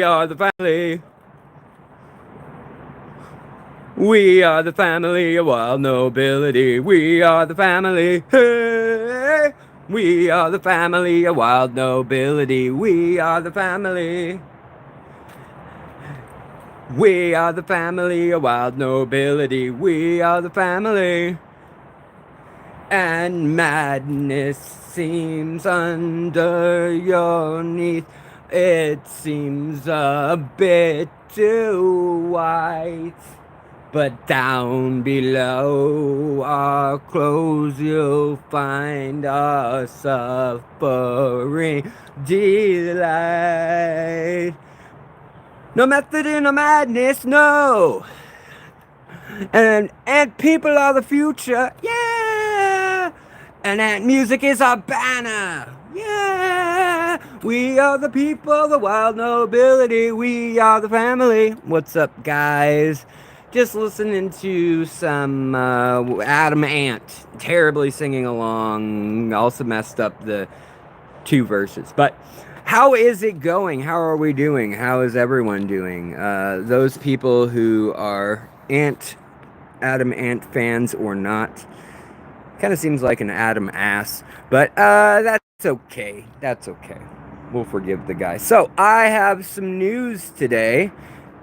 are the family. We are the family of wild nobility. We are the family. Hey! We are the family of wild nobility. We are the family. We are the family of wild nobility. We are the family. And madness seems underneath. It seems a bit too white. But down below our clothes you'll find our suffering delight. No method in a madness, no. And people are the future, yeah. And ant music is our banner, yeah. We are the people, the wild nobility. We are the family. What's up, guys? Just listening to some Adam Ant terribly singing along. Also messed up the 2 verses, but how is it going? How are we doing? How is everyone doing? Those people who are Adam Ant fans or not, kind of seems like an Adam ass, but that's okay. That's okay. We'll forgive the guy. So I have some news today,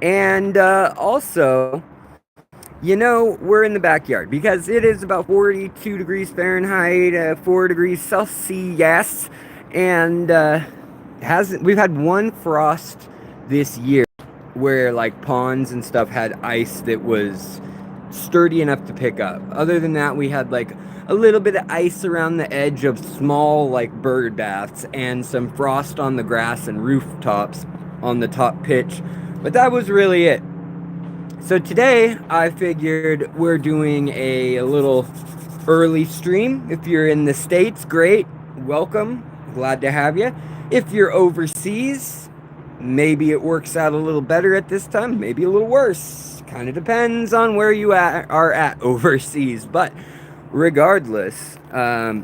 and also, you know, we're in the backyard because it is about 42 degrees Fahrenheit, 4 degrees Celsius, and we've had one frost this year where like ponds and stuff had ice that was sturdy enough to pick up. Other than that, we had like a little bit of ice around the edge of small like bird baths and some frost on the grass and rooftops on the top pitch, but that was really it. So today I figured we're doing a little early stream. If you're in the States, great, welcome, glad to have you. If you're overseas, maybe it works out a little better at this time, maybe a little worse. Kind of depends on where you are at overseas. But regardless, you're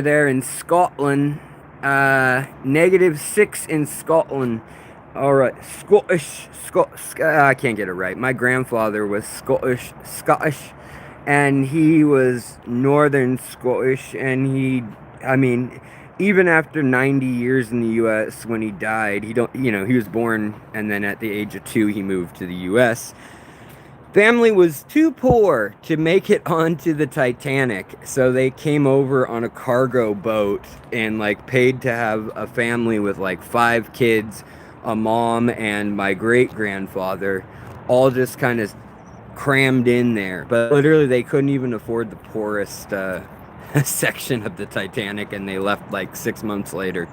there in Scotland. -6 in Scotland. All right, I can't get it right. My grandfather was Scottish, and he was Northern Scottish, and even after 90 years in the U.S. when he died, he was born, and then at the age of 2, he moved to the U.S. Family was too poor to make it onto the Titanic, so they came over on a cargo boat and like paid to have a family with like 5 kids, a mom, and my great-grandfather, all just kind of crammed in there. But literally they couldn't even afford the poorest section of the Titanic, and they left like 6 months later.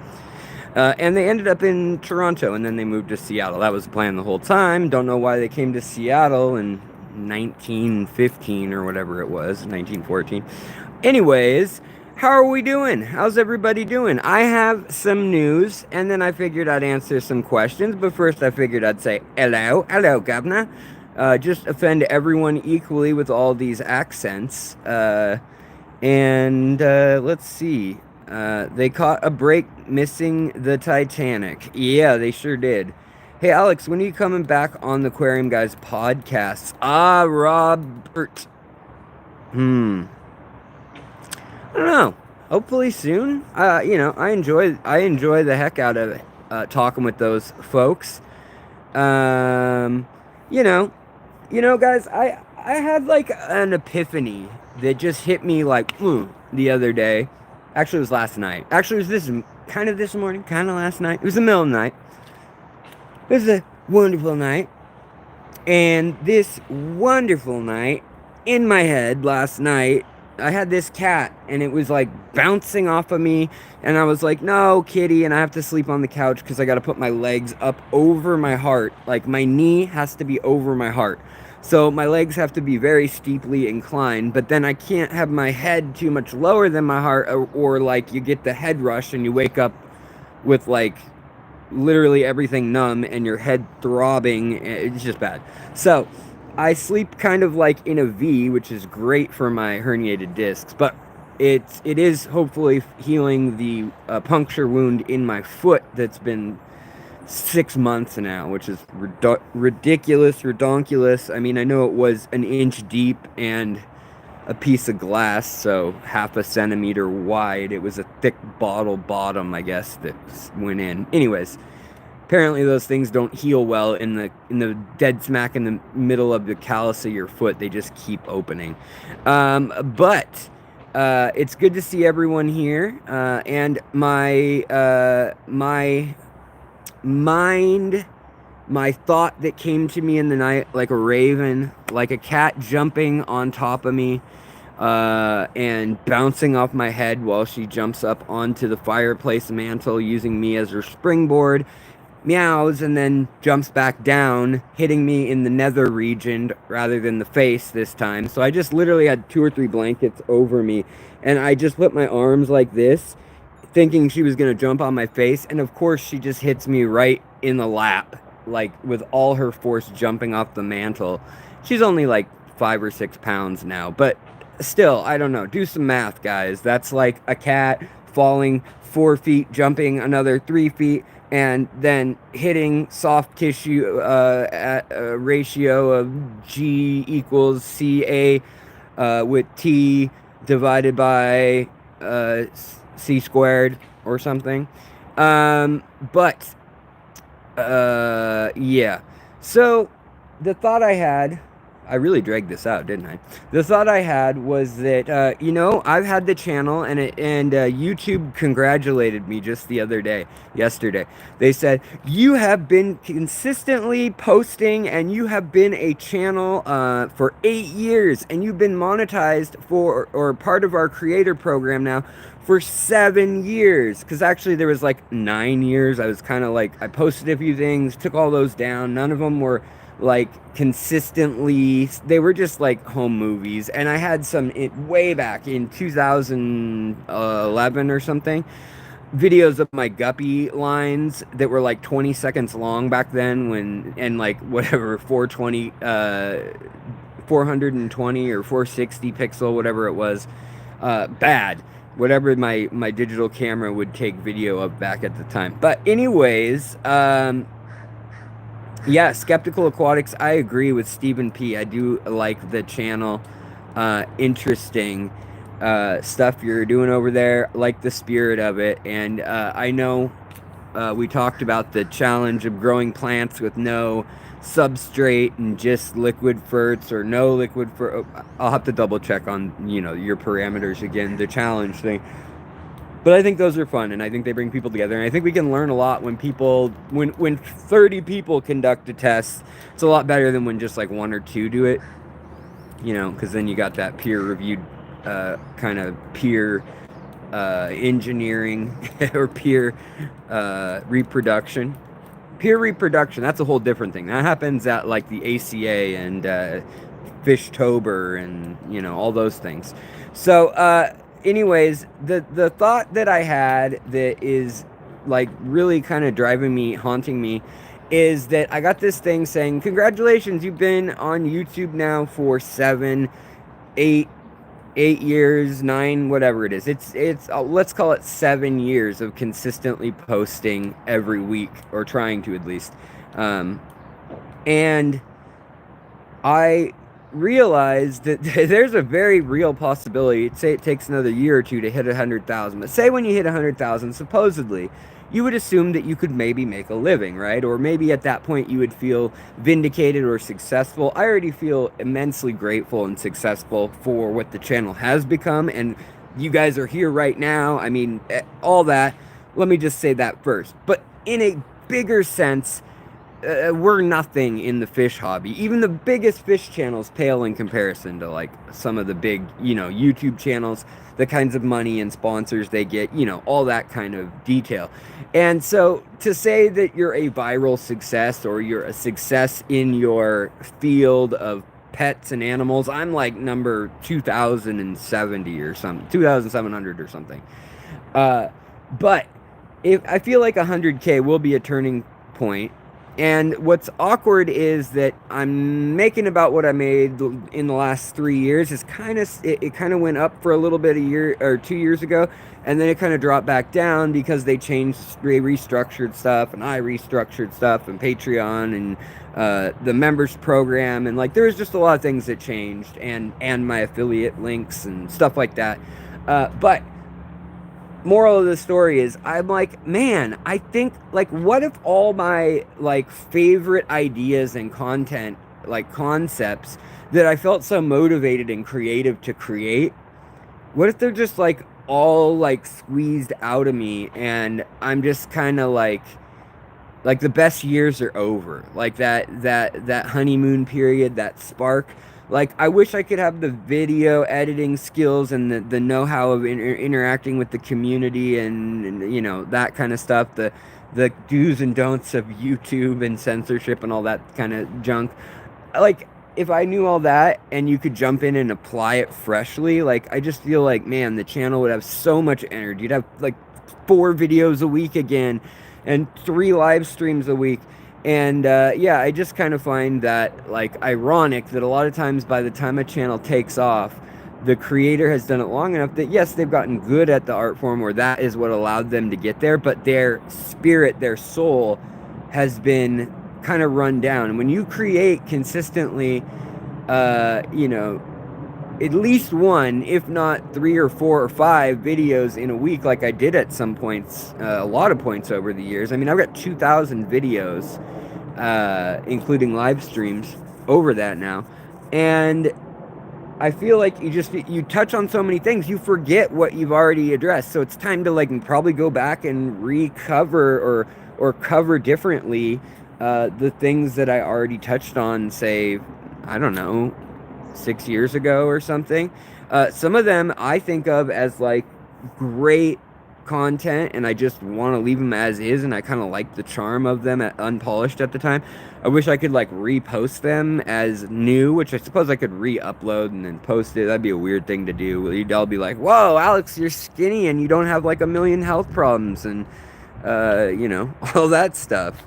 And they ended up in Toronto, and then they moved to Seattle. That was the plan the whole time. Don't know why they came to Seattle in 1915 or whatever it was, 1914. Anyways, how are we doing? How's everybody doing? I have some news, and then I figured I'd answer some questions. But first I figured I'd say, hello, governor. Just offend everyone equally with all these accents. Let's see. They caught a break missing the Titanic. Yeah, they sure did. Hey, Alex, when are you coming back on the Aquarium Guys podcast? Robert. I don't know. Hopefully soon. I enjoy the heck out of it, talking with those folks. Guys, I had like an epiphany that just hit me like the other day. Actually, it was last night. Actually, it was this morning, kind of last night. It was the middle of the night. It was a wonderful night. And this wonderful night, in my head last night, I had this cat, and it was like bouncing off of me, and I was like, no, kitty, and I have to sleep on the couch because I got to put my legs up over my heart. Like, my knee has to be over my heart. So my legs have to be very steeply inclined, but then I can't have my head too much lower than my heart, or like you get the head rush and you wake up with like literally everything numb and your head throbbing. It's just bad. So I sleep kind of like in a V, which is great for my herniated discs, but it is hopefully healing the puncture wound in my foot that's been 6 months now, which is ridiculous, redonkulous. I mean, I know it was an inch deep and a piece of glass, so half a centimeter wide. It was a thick bottle bottom, I guess, that went in. Anyways, apparently those things don't heal well in the dead smack in the middle of the callus of your foot. They just keep opening. But it's good to see everyone here. And my thought that came to me in the night, like a raven, like a cat jumping on top of me, and bouncing off my head while she jumps up onto the fireplace mantle using me as her springboard, meows, and then jumps back down, hitting me in the nether region rather than the face this time. So I just literally had 2 or 3 blankets over me, and I just put my arms like this, thinking she was gonna jump on my face, and of course she just hits me right in the lap, like with all her force jumping off the mantle. She's only like 5 or 6 pounds now, but still, I don't know. Do some math, guys. That's like a cat falling 4 feet, jumping another 3 feet, and then hitting soft tissue at a ratio of G equals CA with T divided by C squared or something. But yeah. So the thought I had, I really dragged this out, didn't I? The thought I had was that, you know, I've had the channel, and YouTube congratulated me just the other day, yesterday. They said, you have been consistently posting, and you have been a channel for 8 years, and you've been monetized for, or part of our creator program now, for 7 years. Because actually there was like 9 years. I was kind of like, I posted a few things, took all those down. None of them were like consistently, they were just like home movies, and I had some way back in 2011 or something, videos of my guppy lines that were like 20 seconds long back then, when, and like whatever, 420 or 460 pixel, whatever it was, bad, whatever my digital camera would take video of back at the time. But anyways, yeah, Skeptical Aquatics, I agree with Stephen P. I do like the channel. Interesting stuff you're doing over there. Like the spirit of it. And I know we talked about the challenge of growing plants with no substrate and just liquid ferts, or no liquid fert. I'll have to double check on, you know, your parameters again, the challenge thing. But I think those are fun, and I think they bring people together, and I think we can learn a lot when people, when 30 people conduct a test. It's a lot better than when just like 1 or 2 do it, you know, because then you got that peer-reviewed kind of peer engineering or peer reproduction. Peer reproduction, that's a whole different thing. That happens at like the ACA and Fishtober and, you know, all those things. So, anyways, the thought that I had that is like really kind of driving me, haunting me, is that I got this thing saying, congratulations, you've been on YouTube now for 7, 8 years, 9, whatever it is. It's let's call it 7 years of consistently posting every week, or trying to at least. And I realized that there's a very real possibility. Say it takes another year or 2 to hit 100,000, but say when you hit 100,000, supposedly you would assume that you could maybe make a living, right? Or maybe at that point you would feel vindicated or successful. I already feel immensely grateful and successful for what the channel has become, and you guys are here right now. I mean, all that. Let me just say that first. But in a bigger sense, we're nothing in the fish hobby. Even the biggest fish channels pale in comparison to like some of the big, you know, YouTube channels, the kinds of money and sponsors they get, you know, all that kind of detail. And so to say that you're a viral success, or you're a success in your field of pets and animals, I'm like number 2070 or something, 2700 or something. But if I feel like 100K will be a turning point. And what's awkward is that I'm making about what I made in the last 3 years. Is kind of it kind of went up for a little bit a year or 2 years ago, and then it kind of dropped back down because they restructured stuff, and I restructured stuff, and Patreon, and the members program, and like there was just a lot of things that changed, and my affiliate links and stuff like that. But moral of the story is I'm like, man, I think like what if all my like favorite ideas and content, like concepts that I felt so motivated and creative to create, what if they're just like all like squeezed out of me, and I'm just kind of like the best years are over, like that honeymoon period, that spark. Like I wish I could have the video editing skills and the know-how of interacting with the community, and you know, that kind of stuff, the do's and don'ts of YouTube and censorship and all that kind of junk. Like if I knew all that and you could jump in and apply it freshly, like I just feel like, man, the channel would have so much energy. You'd have like 4 videos a week again, and 3 live streams a week. And yeah, I just kind of find that like ironic that a lot of times by the time a channel takes off, the creator has done it long enough that yes, they've gotten good at the art form, or that is what allowed them to get there, but their spirit, their soul has been kind of run down. And when you create consistently, you know, at least one, if not 3 or 4 or 5 videos in a week, like I did at some points, a lot of points over the years. I mean, I've got 2,000 videos, including live streams, over that now. And I feel like you touch on so many things, you forget what you've already addressed. So it's time to like probably go back and recover or cover differently the things that I already touched on, say, I don't know, 6 years ago or something. Some of them I think of as like great content, and I just want to leave them as is, and I kind of like the charm of them at unpolished at the time. I wish I could like repost them as new, which I suppose I could re-upload and then post it. That'd be a weird thing to do. You'd all be like, whoa, Alex, you're skinny and you don't have like a million health problems, and you know, all that stuff.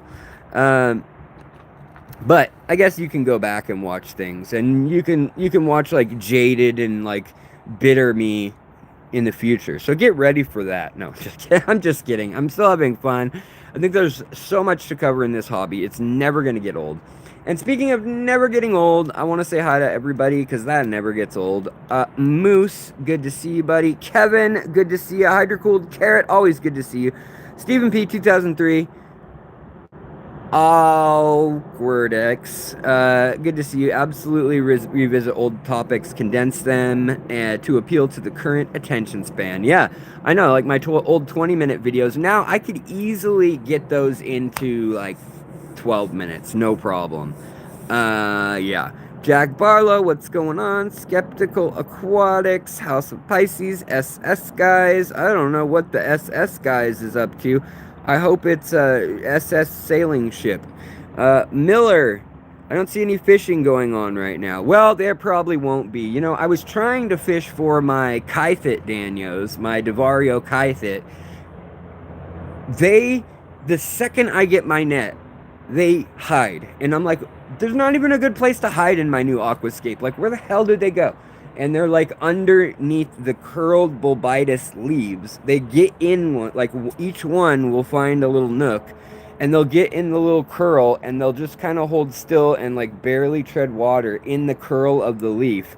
But I guess you can go back and watch things, and you can watch like jaded and like bitter me in the future. So get ready for that. No, I'm just kidding. I'm still having fun. I think there's so much to cover in this hobby. It's never going to get old. And speaking of never getting old, I want to say hi to everybody because that never gets old. Moose, good to see you, buddy. Kevin, good to see you. Hydrocooled Carrot, always good to see you. Stephen P, 2003. AQUATIC, good to see you. Absolutely revisit old topics, condense them to appeal to the current attention span. Yeah, I know, like my old 20-minute videos, now I could easily get those into like 12 minutes, no problem. Yeah. Jack Barlow, what's going on? Skeptical Aquatics, House of Pisces, SS Guys. I don't know what the SS Guys is up to. I hope it's a SS sailing ship. Miller, I don't see any fishing going on right now. Well, there probably won't be. You know, I was trying to fish for my Kythit Danios, my Devario Kythit. The second I get my net, they hide. And I'm like, there's not even a good place to hide in my new aquascape. Like, where the hell did they go? And they're like underneath the curled bulbitis leaves. They get in one, like each one will find a little nook, and they'll get in the little curl, and they'll just kind of hold still and like barely tread water in the curl of the leaf.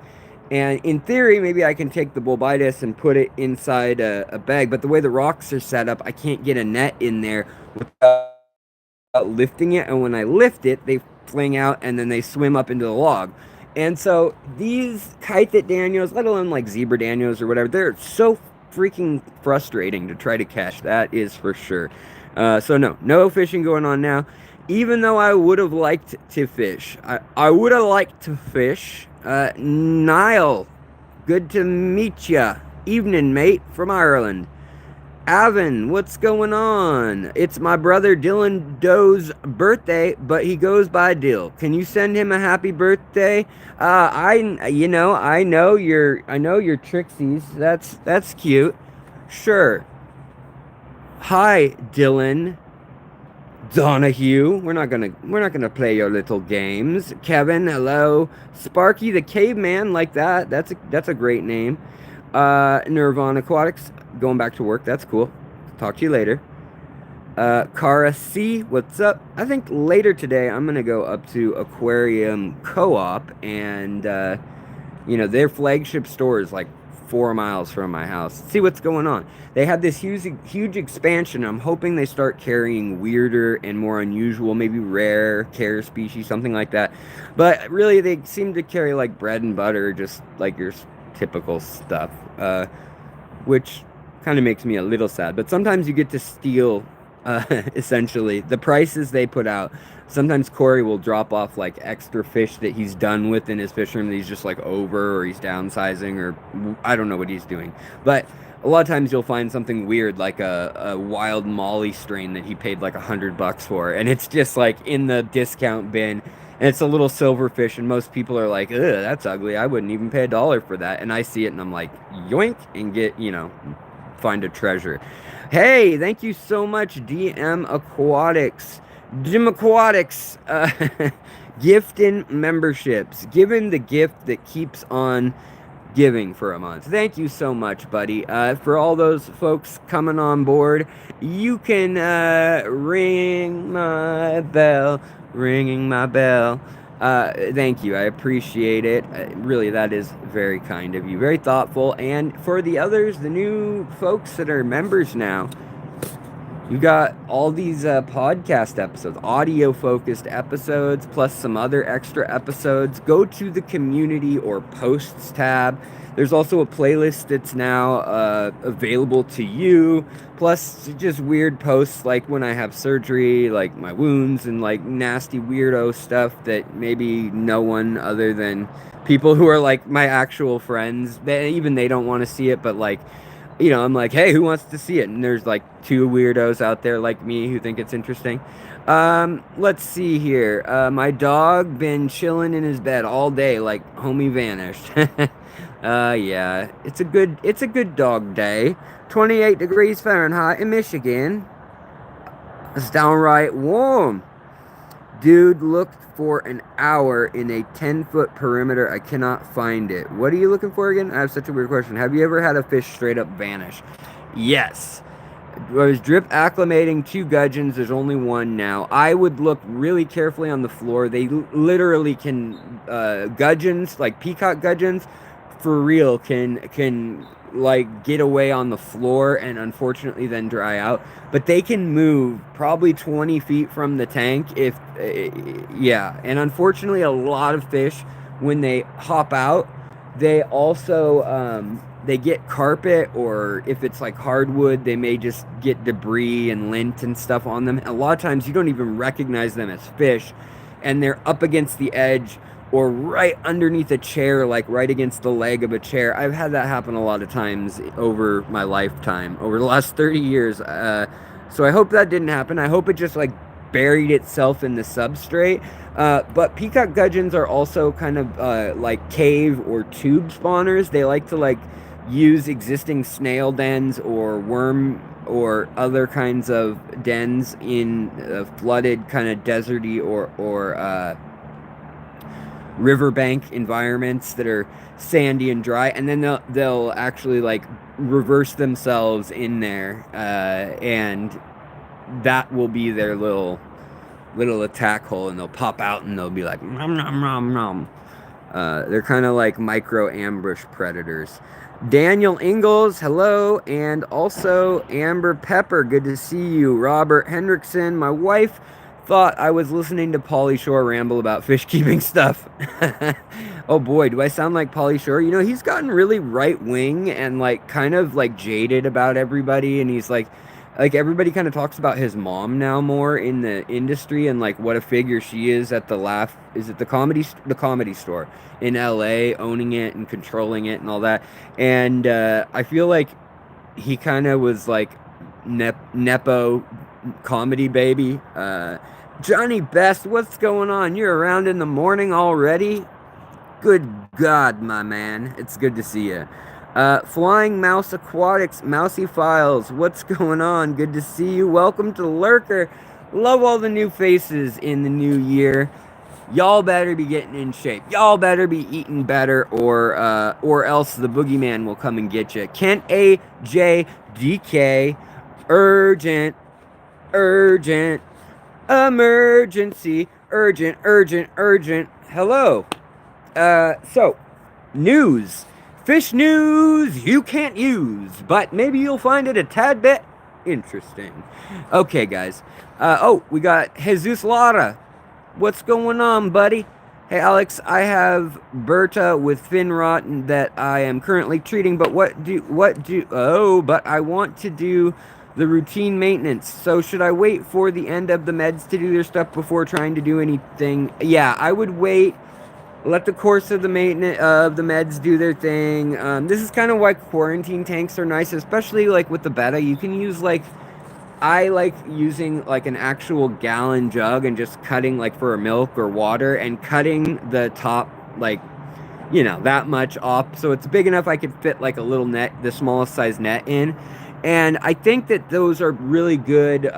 And in theory, maybe I can take the bulbitis and put it inside a bag, but the way the rocks are set up, I can't get a net in there without lifting it. And when I lift it, they fling out and then they swim up into the log. And so these Kythit Danios, let alone like Zebra Danios or whatever, they're so freaking frustrating to try to catch. That is for sure. So no fishing going on now. Even though I would have liked to fish. I would have liked to fish. Niall, good to meet ya. Evening, mate, from Ireland. Avon, what's going on? It's my brother Dylan Doe's birthday, but he goes by Dill. Can you send him a happy birthday? I know your Trixies. That's cute. Sure. Hi, Dylan. Donahue, we're not gonna play your little games. Kevin, hello. Sparky the Caveman, like that. That's a great name. Nirvana Aquatics, going back to work. That's cool. Talk to you later. Kara C, what's up? I think later today I'm gonna go up to Aquarium Co-op and their flagship store is like 4 miles from my house. See what's going on. They have this huge expansion. I'm hoping they start carrying weirder and more unusual, maybe rare care species, something like that. But really, they seem to carry like bread and butter, just like your typical stuff, which kind of makes me a little sad. But sometimes you get to steal, essentially, the prices they put out. Sometimes Corey will drop off like extra fish that he's done with in his fish room that he's just like over, or he's downsizing, or I don't know what he's doing. But a lot of times you'll find something weird like a wild Molly strain that he paid like $100 for, and it's just like in the discount bin, and it's a little silverfish, and most people are like, ugh, that's ugly, I wouldn't even pay $1 for that. And I see it and I'm like, yoink, and find a treasure. Hey, thank you so much, DM Aquatics. Jim Aquatics, gifting memberships, giving the gift that keeps on giving for a month. Thank you so much, buddy. For all those folks coming on board, you can ring my bell, ringing my bell. Thank you. I appreciate it. Really, that is very kind of you. Very thoughtful. And for the others, the new folks that are members now, you got all these podcast episodes, audio-focused episodes, plus some other extra episodes. Go to the community or posts tab. There's also a playlist that's now available to you, plus just weird posts like when I have surgery, like my wounds, and like nasty weirdo stuff that maybe no one other than people who are like my actual friends, they don't want to see it, but like, I'm like, hey, who wants to see it? And there's like 2 weirdos out there like me who think it's interesting. Let's see here. My dog been chilling in his bed all day, like homie vanished. Yeah, it's a good dog day. 28 degrees Fahrenheit in Michigan. It's downright warm. Dude looked for an hour in a 10-foot perimeter. I cannot find it. What are you looking for again? I have such a weird question. Have you ever had a fish straight up vanish? Yes. I was drip acclimating 2 gudgeons. There's only 1 now. I would look really carefully on the floor. They literally can, gudgeons, like peacock gudgeons, for real, can like get away on the floor and unfortunately then dry out, but they can move probably 20 feet from the tank if yeah. And unfortunately, a lot of fish, when they hop out, they also they get carpet, or if it's like hardwood, they may just get debris and lint and stuff on them. A lot of times you don't even recognize them as fish, and they're up against the edge or right underneath a chair, like right against the leg of a chair. I've had that happen a lot of times over my lifetime, over the last 30 years. So I hope that didn't happen. I hope it just like buried itself in the substrate. But peacock gudgeons are also kind of like cave or tube spawners. They like to like use existing snail dens or worm or other kinds of dens in flooded kind of deserty or riverbank environments that are sandy and dry, and then they'll actually like reverse themselves in there, and that will be their little attack hole, and they'll pop out and they'll be like nom nom nom nom. They're kind of like micro ambush predators. Daniel Ingalls, hello, and also Amber Pepper, good to see you. Robert Hendrickson, my wife thought I was listening to Pauly Shore ramble about fish keeping stuff. Oh boy, do I sound like Pauly Shore? He's gotten really right wing and like kind of like jaded about everybody, and he's like everybody kind of talks about his mom now more in the industry, and like what a figure she is at the comedy store in LA, owning it and controlling it and all that. And I feel like he kind of was like nepo comedy baby. Johnny Best, what's going on? You're around in the morning already? Good God, my man. It's good to see you. Flying Mouse Aquatics, Mousy Files, what's going on? Good to see you. Welcome to Lurker. Love all the new faces in the new year. Y'all better be getting in shape. Y'all better be eating better, or else the boogeyman will come and get you. Kent A. J. DK. Urgent, urgent, emergency, urgent, urgent, urgent. Hello. So, news. Fish news you can't use, but maybe you'll find it a tad bit interesting. Okay, guys. Oh, we got Jesus Lara. What's going on, buddy? Hey, Alex, I have Berta with fin rot that I am currently treating, but but I want to do the routine maintenance. So should I wait for the end of the meds to do their stuff before trying to do anything? Yeah, I would wait. Let the course of the maintenance of the meds do their thing. This is kind of why quarantine tanks are nice, especially like with the betta. You can use like, I like using like an actual gallon jug and just cutting like for milk or water and cutting the top like, you know, that much off so it's big enough I could fit like a little net, the smallest size net in. And I think that those are really good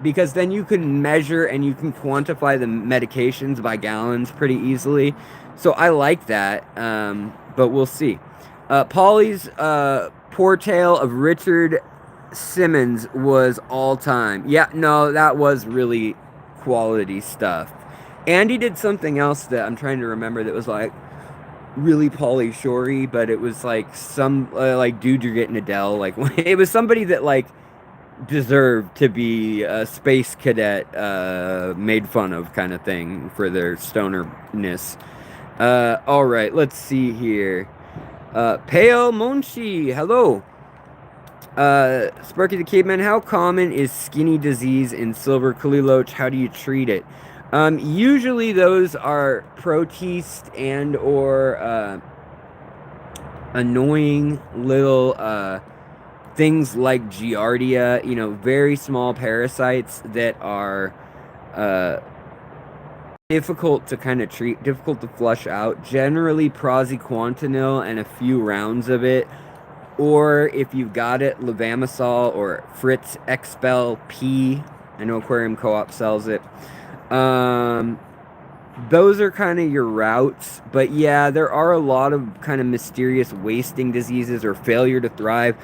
because then you can measure and you can quantify the medications by gallons pretty easily. So I like that, but we'll see. Polly's Poor Tale of Richard Simmons was all time. Yeah, no, that was really quality stuff. Andy did something else that I'm trying to remember that was like really Pauly Shorey, but it was like some like dude you're getting Adele. Like it was somebody that like deserved to be a space cadet made fun of kind of thing for their stonerness. All right, let's see here. Pale Monchi, hello. Sparky the Caveman, how common is skinny disease in silver caliloach? How do you treat it? Usually those are protist and or annoying little things like giardia, you know, very small parasites that are difficult to kind of treat, difficult to flush out. Generally praziquantel and a few rounds of it, or if you've got it, levamisole or Fritz Expel P. I know Aquarium Co-op sells it. Those are kind of your routes, but yeah, there are a lot of kind of mysterious wasting diseases or failure to thrive.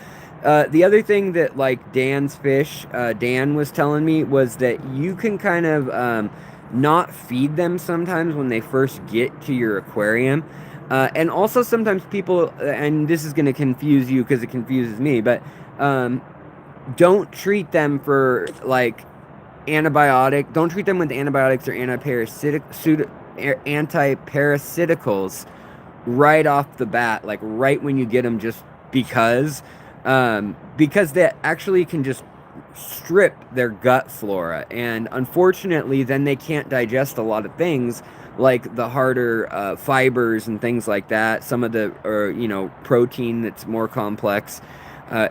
The other thing that like Dan's fish, Dan was telling me was that you can kind of not feed them sometimes when they first get to your aquarium. And also sometimes people, and this is going to confuse you because it confuses me, but don't treat them for like don't treat them with antibiotics or antiparasiticals right off the bat, like right when you get them, just because that actually can just strip their gut flora, and unfortunately then they can't digest a lot of things like the harder fibers and things like that, some of the protein that's more complex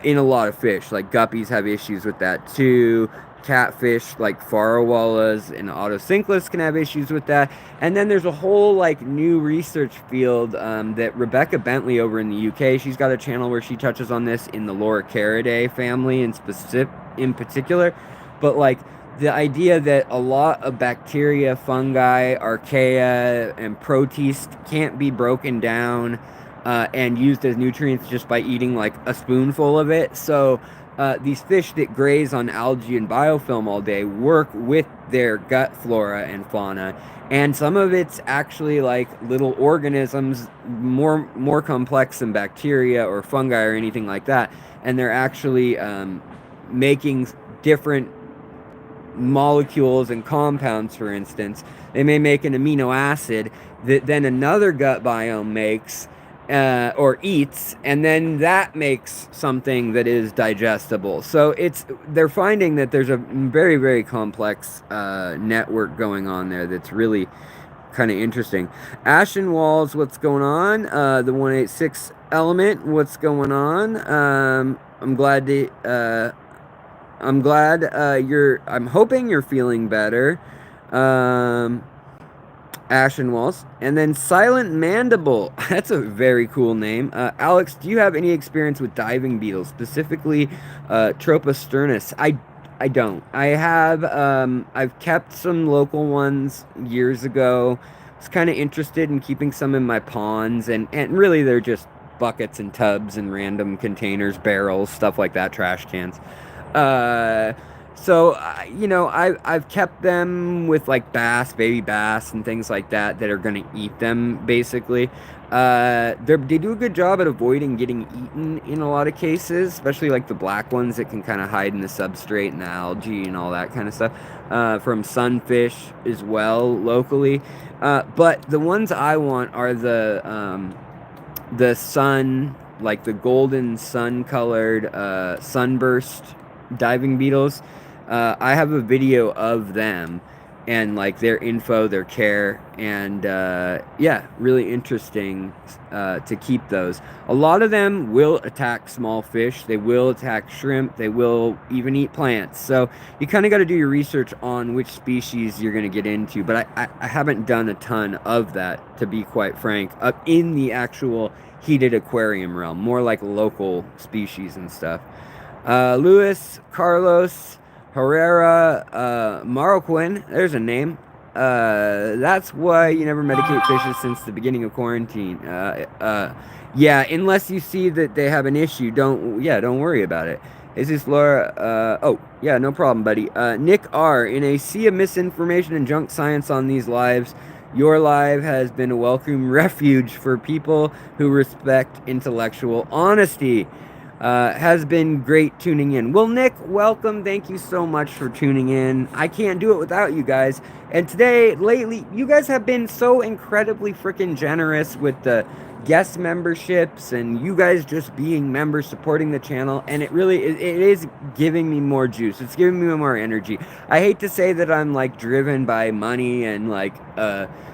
in a lot of fish. Like guppies have issues with that too. Catfish like farawallas and autocinclus can have issues with that. And then there's a whole like new research field that Rebecca Bentley over in the UK, she's got a channel where she touches on this in the Loricariidae family in particular. But like the idea that a lot of bacteria, fungi, archaea, and protist can't be broken down and used as nutrients just by eating like a spoonful of it. So these fish that graze on algae and biofilm all day work with their gut flora and fauna, and some of it's actually like little organisms more complex than bacteria or fungi or anything like that, and they're actually making different molecules and compounds. For instance, they may make an amino acid that then another gut biome makes or eats, and then that makes something that is digestible. So they're finding that there's a very, very complex network going on there that's really kind of interesting. Ashen Walls, what's going on? The 186 element, what's going on? I'm hoping you're feeling better. Ashen Walls. And then Silent Mandible. That's a very cool name. Alex, do you have any experience with diving beetles, specifically Troposternus? I don't. I have I've kept some local ones years ago. Was kind of interested in keeping some in my ponds, and really they're just buckets and tubs and random containers, barrels, stuff like that, trash cans. Uh, you know, I've kept them with like bass, baby bass, and things like that that are gonna eat them basically. They do a good job at avoiding getting eaten in a lot of cases, especially like the black ones that can kind of hide in the substrate and the algae and all that kind of stuff. From sunfish as well locally. But the ones I want are the sun, like the golden sun colored sunburst diving beetles. I have a video of them and like their info, their care, and yeah, really interesting to keep those. A lot of them will attack small fish, they will attack shrimp, they will even eat plants. So you kind of got to do your research on which species you're going to get into. But I haven't done a ton of that, to be quite frank, up in the actual heated aquarium realm, more like local species and stuff. Luis, Carlos, Herrera, Marroquin, there's a name. That's why you never medicate fishes since the beginning of quarantine. Yeah, unless you see that they have an issue, don't worry about it. Is this Laura? Oh, yeah, no problem, buddy. Nick R. In a sea of misinformation and junk science on these lives, your live has been a welcome refuge for people who respect intellectual honesty. Has been great tuning in. Well, Nick, welcome. Thank you so much for tuning in. I can't do it without you guys. And today, lately, you guys have been so incredibly freaking generous with the guest memberships and you guys just being members, supporting the channel. And it really, it is giving me more juice. It's giving me more energy. I hate to say that I'm like driven by money and like,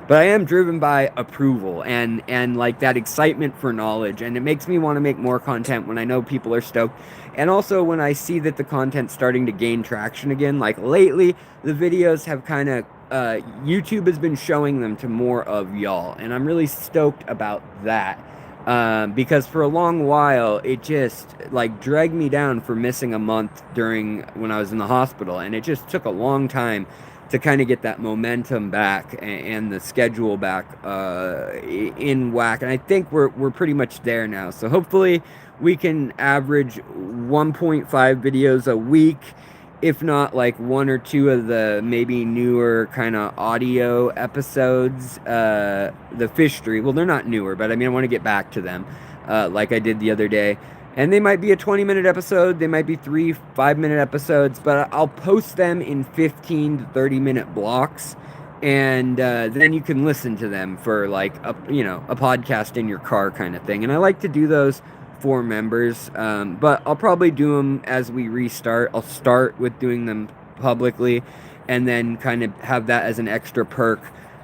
but I am driven by approval and like that excitement for knowledge, and it makes me want to make more content when I know people are stoked. And also when I see that the content's starting to gain traction again, like lately the videos have kind of YouTube has been showing them to more of y'all, and I'm really stoked about that. Because for a long while it just like dragged me down for missing a month during when I was in the hospital, and it just took a long time to kind of get that momentum back and the schedule back in whack. And I think we're pretty much there now. So hopefully we can average 1.5 videos a week, if not like one or two of the maybe newer kind of audio episodes. The Fishtory, well, they're not newer, but I mean, I want to get back to them like I did the other day. And they might be a 20-minute episode, they might be 3 5-minute episodes, but I'll post them in 15 to 30-minute blocks, and then you can listen to them for like a podcast in your car kind of thing. And I like to do those for members, but I'll probably do them as we restart. I'll start with doing them publicly, and then kind of have that as an extra perk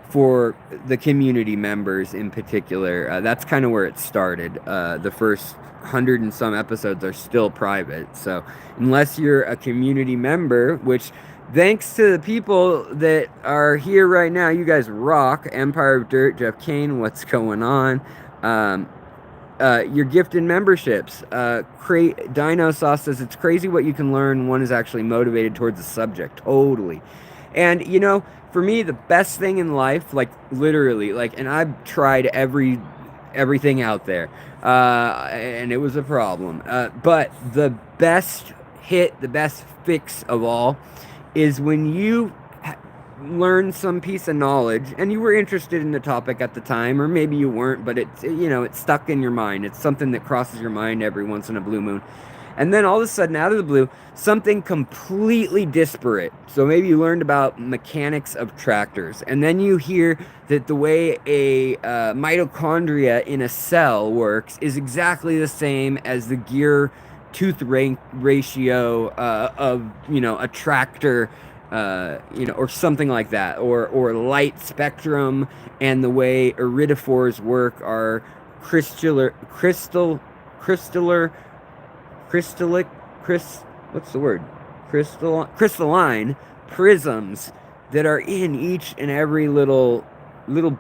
for the community members in particular. That's kind of where it started. The first 100 and some episodes are still private, so unless you're a community member, which thanks to the people that are here right now, you guys rock. Empire of Dirt, Jeff Kane, what's going on? Your gifted memberships. Dino Sauce says it's crazy what you can learn. One is actually motivated towards the subject. Totally. And you know, for me, the best thing in life, like literally, like, and I've tried everything out there, and it was a problem. But the best hit, the best fix of all, is when you learn some piece of knowledge and you were interested in the topic at the time, or maybe you weren't, but it's, you know, it's stuck in your mind. It's something that crosses your mind every once in a blue moon. And then all of a sudden, out of the blue, something completely disparate. So maybe you learned about mechanics of tractors, and then you hear that the way a mitochondria in a cell works is exactly the same as the gear tooth ratio of, you know, a tractor, you know, or something like that, or light spectrum, and the way iridophores work are crystalline prisms that are in each and every little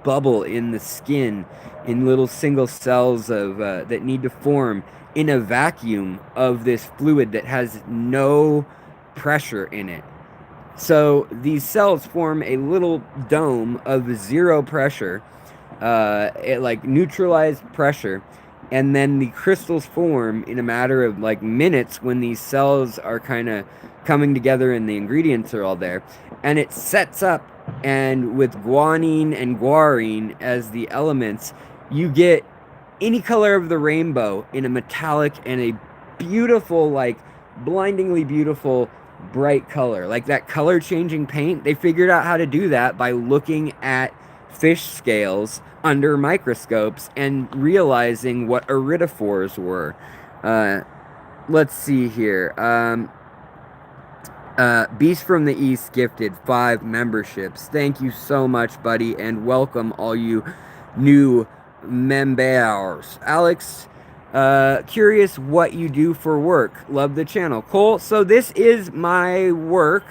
bubble in the skin, in little single cells of that need to form in a vacuum of this fluid that has no pressure in it. So these cells form a little dome of zero pressure, it like neutralized pressure, and then the crystals form in a matter of like minutes when these cells are kind of coming together and the ingredients are all there, and it sets up. And with guanine and guarine as the elements, you get any color of the rainbow in a metallic and a beautiful, like blindingly beautiful bright color. Like that color changing paint, they figured out how to do that by looking at fish scales under microscopes and realizing what iridophores were. Let's see here. Beast from the East gifted 5 memberships. Thank you so much, buddy, and welcome all you new members. Alex, curious what you do for work. Love the channel. Cole, so this is my work.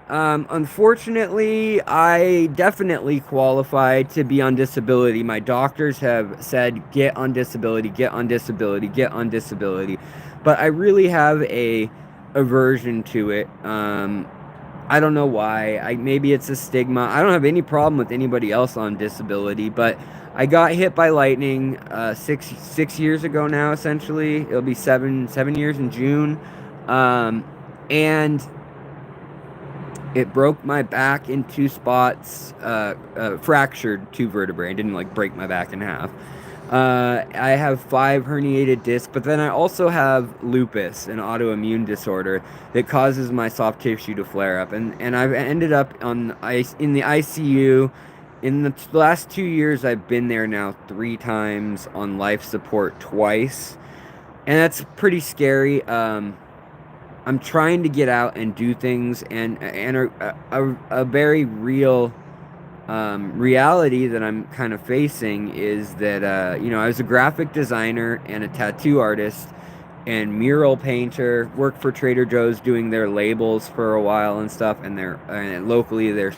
Unfortunately, I definitely qualify to be on disability. My doctors have said, get on disability, get on disability, get on disability. But I really have a aversion to it. I don't know why. Maybe it's a stigma. I don't have any problem with anybody else on disability, but I got hit by lightning 6 years ago now, essentially. It'll be seven years in June. And it broke my back in 2 spots, fractured 2 vertebrae. It didn't like break my back in half. I have 5 herniated discs, but then I also have lupus, an autoimmune disorder that causes my soft tissue to flare up. And I've ended up in the ICU. In the last 2 years, I've been there now 3 times, on life support twice. And that's pretty scary. I'm trying to get out and do things, and a very real reality that I'm kind of facing is that, I was a graphic designer and a tattoo artist and mural painter, worked for Trader Joe's doing their labels for a while and stuff, and locally their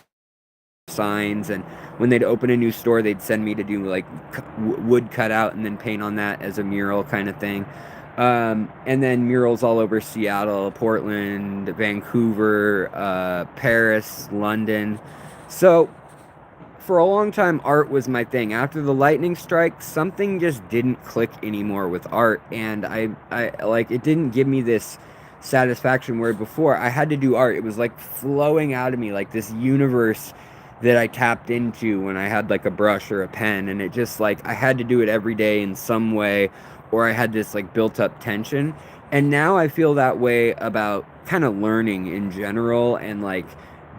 signs, and when they'd open a new store, they'd send me to do like wood cutout and then paint on that as a mural kind of thing. And then murals all over Seattle, Portland, Vancouver, Paris, London. So for a long time, art was my thing. After the lightning strike, something just didn't click anymore with art, and I like, it didn't give me this satisfaction where before I had to do art. It was like flowing out of me, like this universe that I tapped into when I had like a brush or a pen, and it just like, I had to do it every day in some way, or I had this like built up tension. And now I feel that way about kind of learning in general, and like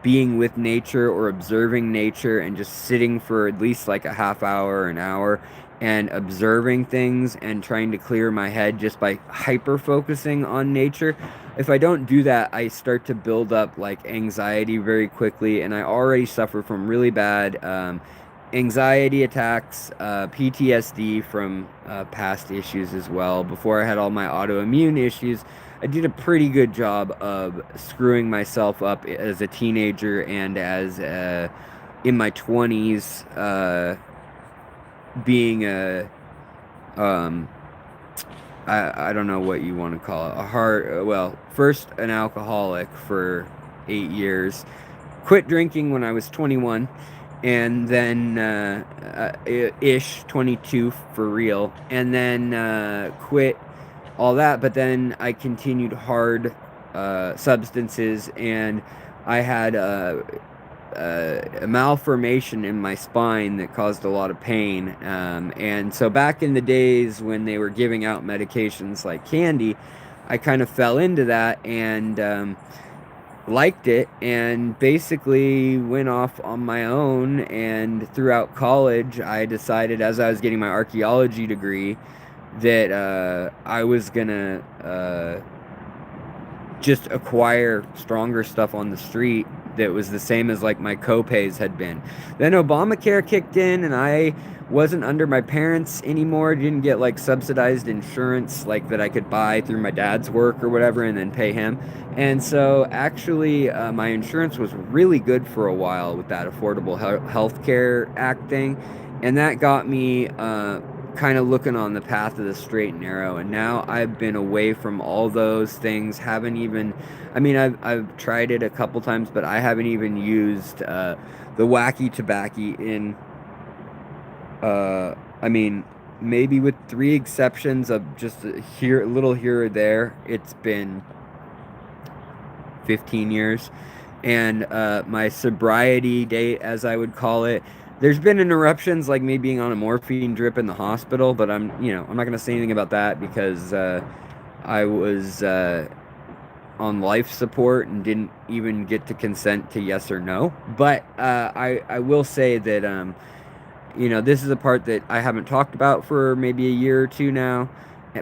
being with nature or observing nature and just sitting for at least like a half hour, an hour, and observing things and trying to clear my head just by hyper focusing on nature. If I don't do that, I start to build up like anxiety very quickly, and I already suffer from really bad anxiety attacks, PTSD from past issues as well. Before I had all my autoimmune issues, I did a pretty good job of screwing myself up as a teenager and as in my 20s, being I don't know what you want to call it, first an alcoholic for 8 years, quit drinking when I was 21, and then ish 22 for real, and then quit all that. But then I continued hard substances, and I had a malformation in my spine that caused a lot of pain, and so back in the days when they were giving out medications like candy, I kind of fell into that and liked it, and basically went off on my own. And throughout college, I decided, as I was getting my archaeology degree, that I was gonna just acquire stronger stuff on the street that was the same as like my copays had been. Then Obamacare kicked in, and I wasn't under my parents anymore. Didn't get like subsidized insurance like that I could buy through my dad's work or whatever and then pay him. And so actually my insurance was really good for a while with that Affordable Health Care Act thing, and that got me kind of looking on the path of the straight and narrow, and now I've been away from all those things. Haven't even, I mean, I've tried it a couple times, but I haven't even used the wacky tobacco in, I mean, maybe with 3 exceptions of just a little here or there, it's been 15 years. And my sobriety date, as I would call it, there's been interruptions, like me being on a morphine drip in the hospital, but I'm not going to say anything about that because I was on life support and didn't even get to consent to yes or no. But I will say that, this is a part that I haven't talked about for maybe a year or two now,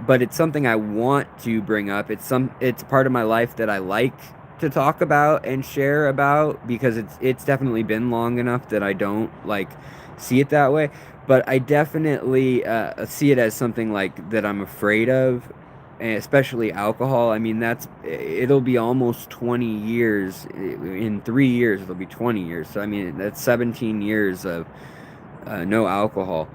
but it's something I want to bring up. It's part of my life that I like to talk about and share about, because it's definitely been long enough that I don't like see it that way, but I definitely see it as something like that I'm afraid of, and especially alcohol. I mean, it'll be almost 20 years. In 3 years it'll be 20 years, so I mean that's 17 years of no alcohol.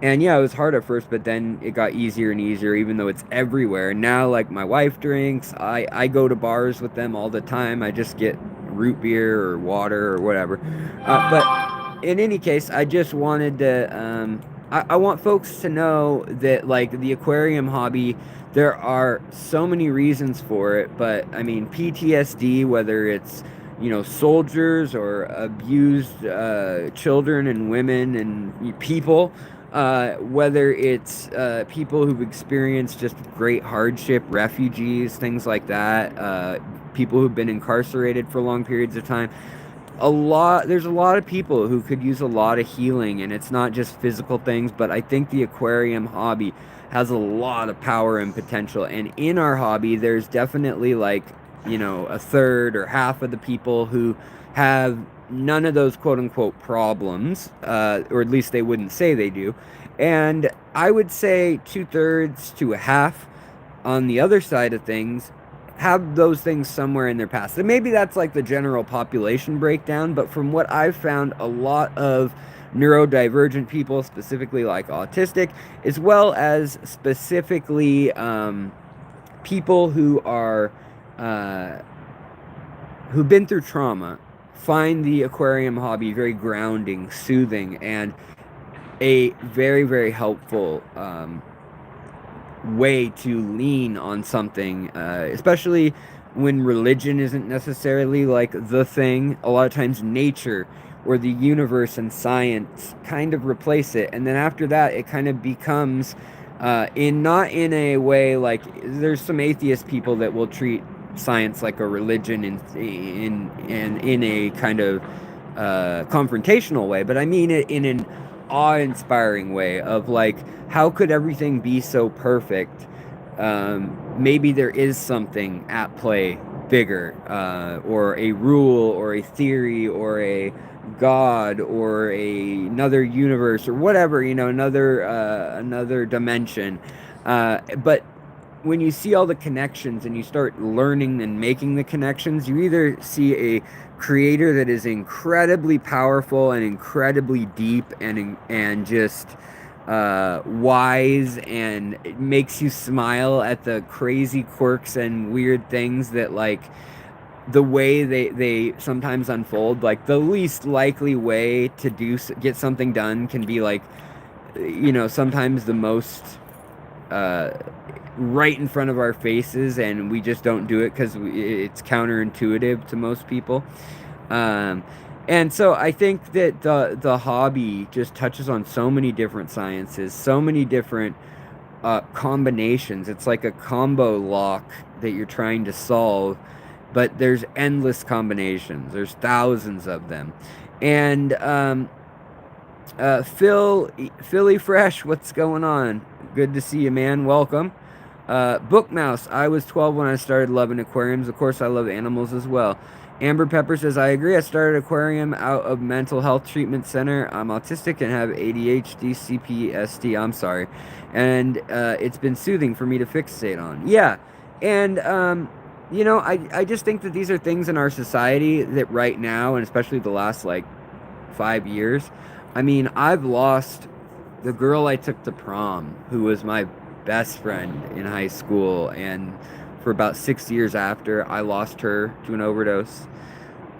And yeah, it was hard at first, but then it got easier and easier, even though it's everywhere. Now, like, my wife drinks. I go to bars with them all the time. I just get root beer or water or whatever. But in any case, I just wanted to, I want folks to know that, like, the aquarium hobby, there are so many reasons for it. But, I mean, PTSD, whether it's soldiers or abused children and women and people, whether it's people who've experienced just great hardship, refugees, things like that, people who've been incarcerated for long periods of time. There's a lot of people who could use a lot of healing, and it's not just physical things, but I think the aquarium hobby has a lot of power and potential. And in our hobby, there's definitely like, a third or half of the people who have none of those quote-unquote problems, or at least they wouldn't say they do. And I would say 2/3 to a half on the other side of things have those things somewhere in their past. And maybe that's like the general population breakdown, but from what I've found, a lot of neurodivergent people, specifically like autistic, as well as specifically people who are who've been through trauma, find the aquarium hobby very grounding, soothing, and a very, very helpful way to lean on something, especially when religion isn't necessarily like the thing. A lot of times nature or the universe and science kind of replace it, and then after that it kind of becomes not in a way like, there's some atheist people that will treat science like a religion in a kind of confrontational way, but I mean it in an awe-inspiring way of like, how could everything be so perfect? Maybe there is something at play bigger, or a rule or a theory or a god or another universe or whatever, another dimension, but when you see all the connections and you start learning and making the connections, you either see a creator that is incredibly powerful and incredibly deep and just wise, and it makes you smile at the crazy quirks and weird things that, like, the way they sometimes unfold. Like, the least likely way to get something done can be like, sometimes the most right in front of our faces, and we just don't do it because it's counterintuitive to most people. And so I think that the hobby just touches on so many different sciences, so many different combinations. It's like a combo lock that you're trying to solve, but there's endless combinations. There's thousands of them. And Philly Fresh, what's going on? Good to see you, man. Welcome. Book Mouse, I was 12 when I started loving aquariums. Of course, I love animals as well. Amber Pepper says, I agree. I started aquarium out of mental health treatment center. I'm autistic and have ADHD, CPSD. I'm sorry. And it's been soothing for me to fixate on. Yeah. And, I just think that these are things in our society that right now, and especially the last, 5 years, I mean, I've lost the girl I took to prom, who was my best friend in high school, and for about 6 years after, I lost her to an overdose.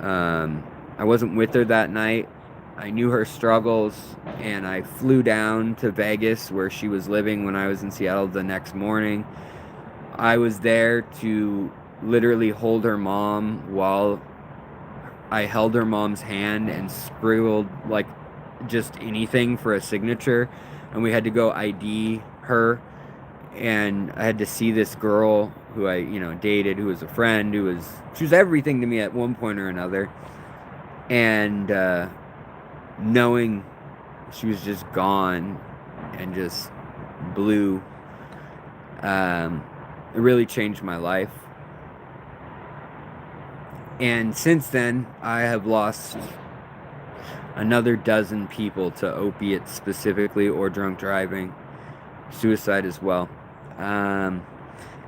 Um, I wasn't with her that night. I knew her struggles, and I flew down to Vegas where she was living when I was in Seattle the next morning. I was there to literally hold her mom while I held her mom's hand and scribbled like just anything for a signature. And we had to go ID her. And I had to see this girl who I, dated, who was a friend, she was everything to me at one point or another. And knowing she was just gone and just blue, it really changed my life. And since then, I have lost another dozen people to opiates specifically, or drunk driving, suicide as well.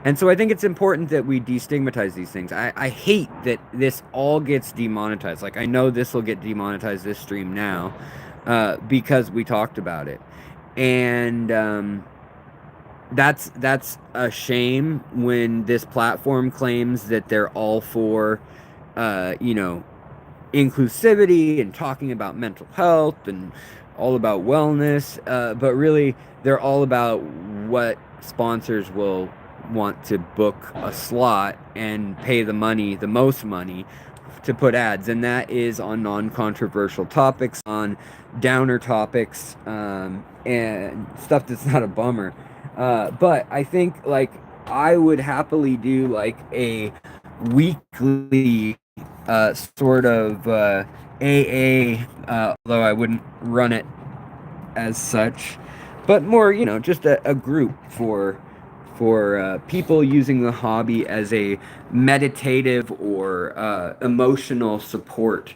And so I think it's important that we destigmatize these things. I hate that this all gets demonetized. Like, I know this will get demonetized, this stream now, because we talked about it. And that's a shame when this platform claims that they're all for, inclusivity and talking about mental health and all about wellness, but really they're all about what sponsors will want to book a slot and pay the most money to put ads, and that is on non-controversial topics, on downer topics, and stuff that's not a bummer. But I think, like, I would happily do like a weekly sort of AA, although I wouldn't run it as such, but more, just a group for people using the hobby as a meditative or emotional support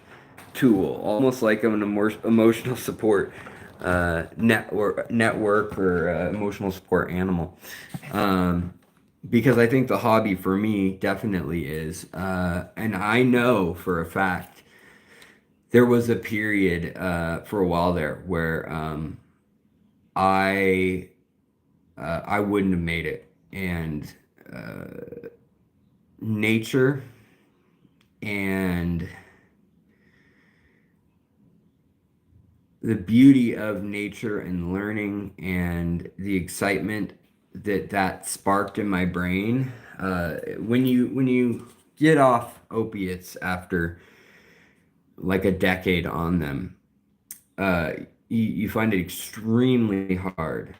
tool, almost like an emotional support network or emotional support animal. Because I think the hobby for me definitely is, and I know for a fact there was a period for a while there where I wouldn't have made it, and nature and the beauty of nature and learning and the excitement that sparked in my brain, when you get off opiates after like a decade on them, you find it extremely hard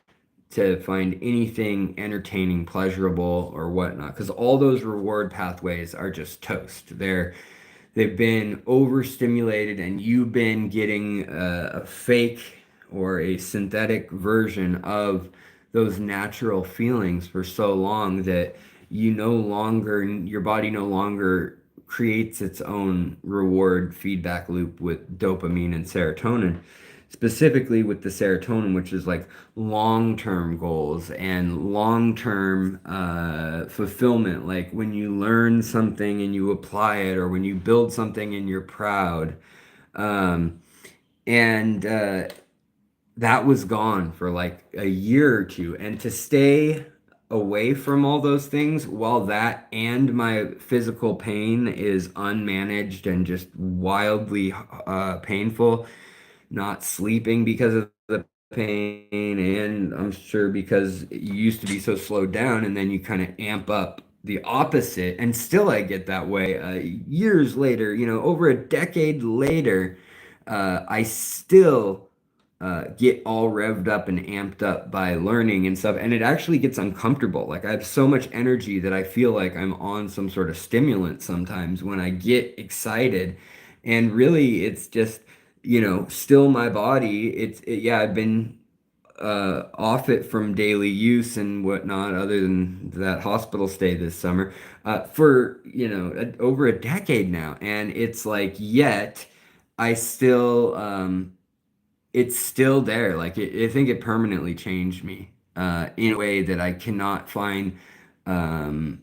to find anything entertaining, pleasurable, or whatnot, because all those reward pathways are just toast. They've been overstimulated, and you've been getting a fake or a synthetic version of those natural feelings for so long that your body no longer creates its own reward feedback loop with dopamine and serotonin, specifically with the serotonin, which is like long-term goals and long-term fulfillment. Like when you learn something and you apply it, or when you build something and you're proud. And that was gone for like a year or two. And to stay away from all those things while that and my physical pain is unmanaged and just wildly painful, not sleeping because of the pain, and I'm sure because you used to be so slowed down, and then you kind of amp up the opposite, and still I get that way years later, over a decade later. I still get all revved up and amped up by learning and stuff, and it actually gets uncomfortable. Like, I have so much energy that I feel like I'm on some sort of stimulant sometimes when I get excited, and really it's just, still my body. Yeah, I've been off it from daily use and whatnot, other than that hospital stay this summer, for, over a decade now. And it's like, yet I still, it's still there. Like, I think it permanently changed me in a way that I cannot find um,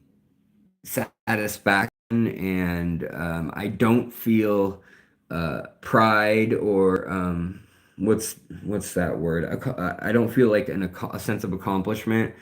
satisfaction, and I don't feel pride or what's that word? I don't feel like a sense of accomplishment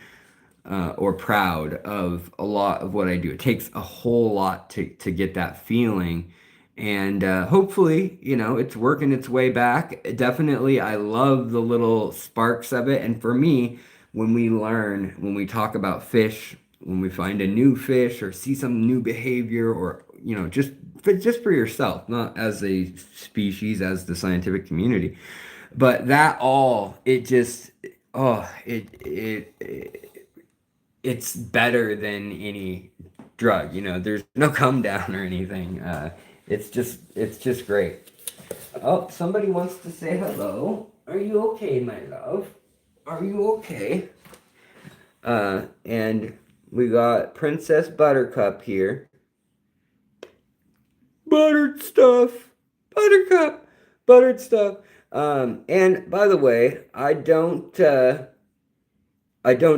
or proud of a lot of what I do. It takes a whole lot to get that feeling. And hopefully, it's working its way back. Definitely, I love the little sparks of it. And for me, when we talk about fish, when we find a new fish or see some new behavior, or, just for yourself, not as a species, as the scientific community, but that all, it just, oh, it's better than any drug. There's no come down or anything. It's just great. Oh, somebody wants to say hello. Are you okay, my love? Are you okay? And we got Princess Buttercup here. Buttered stuff. Buttercup. Buttered stuff. And by the way, I don't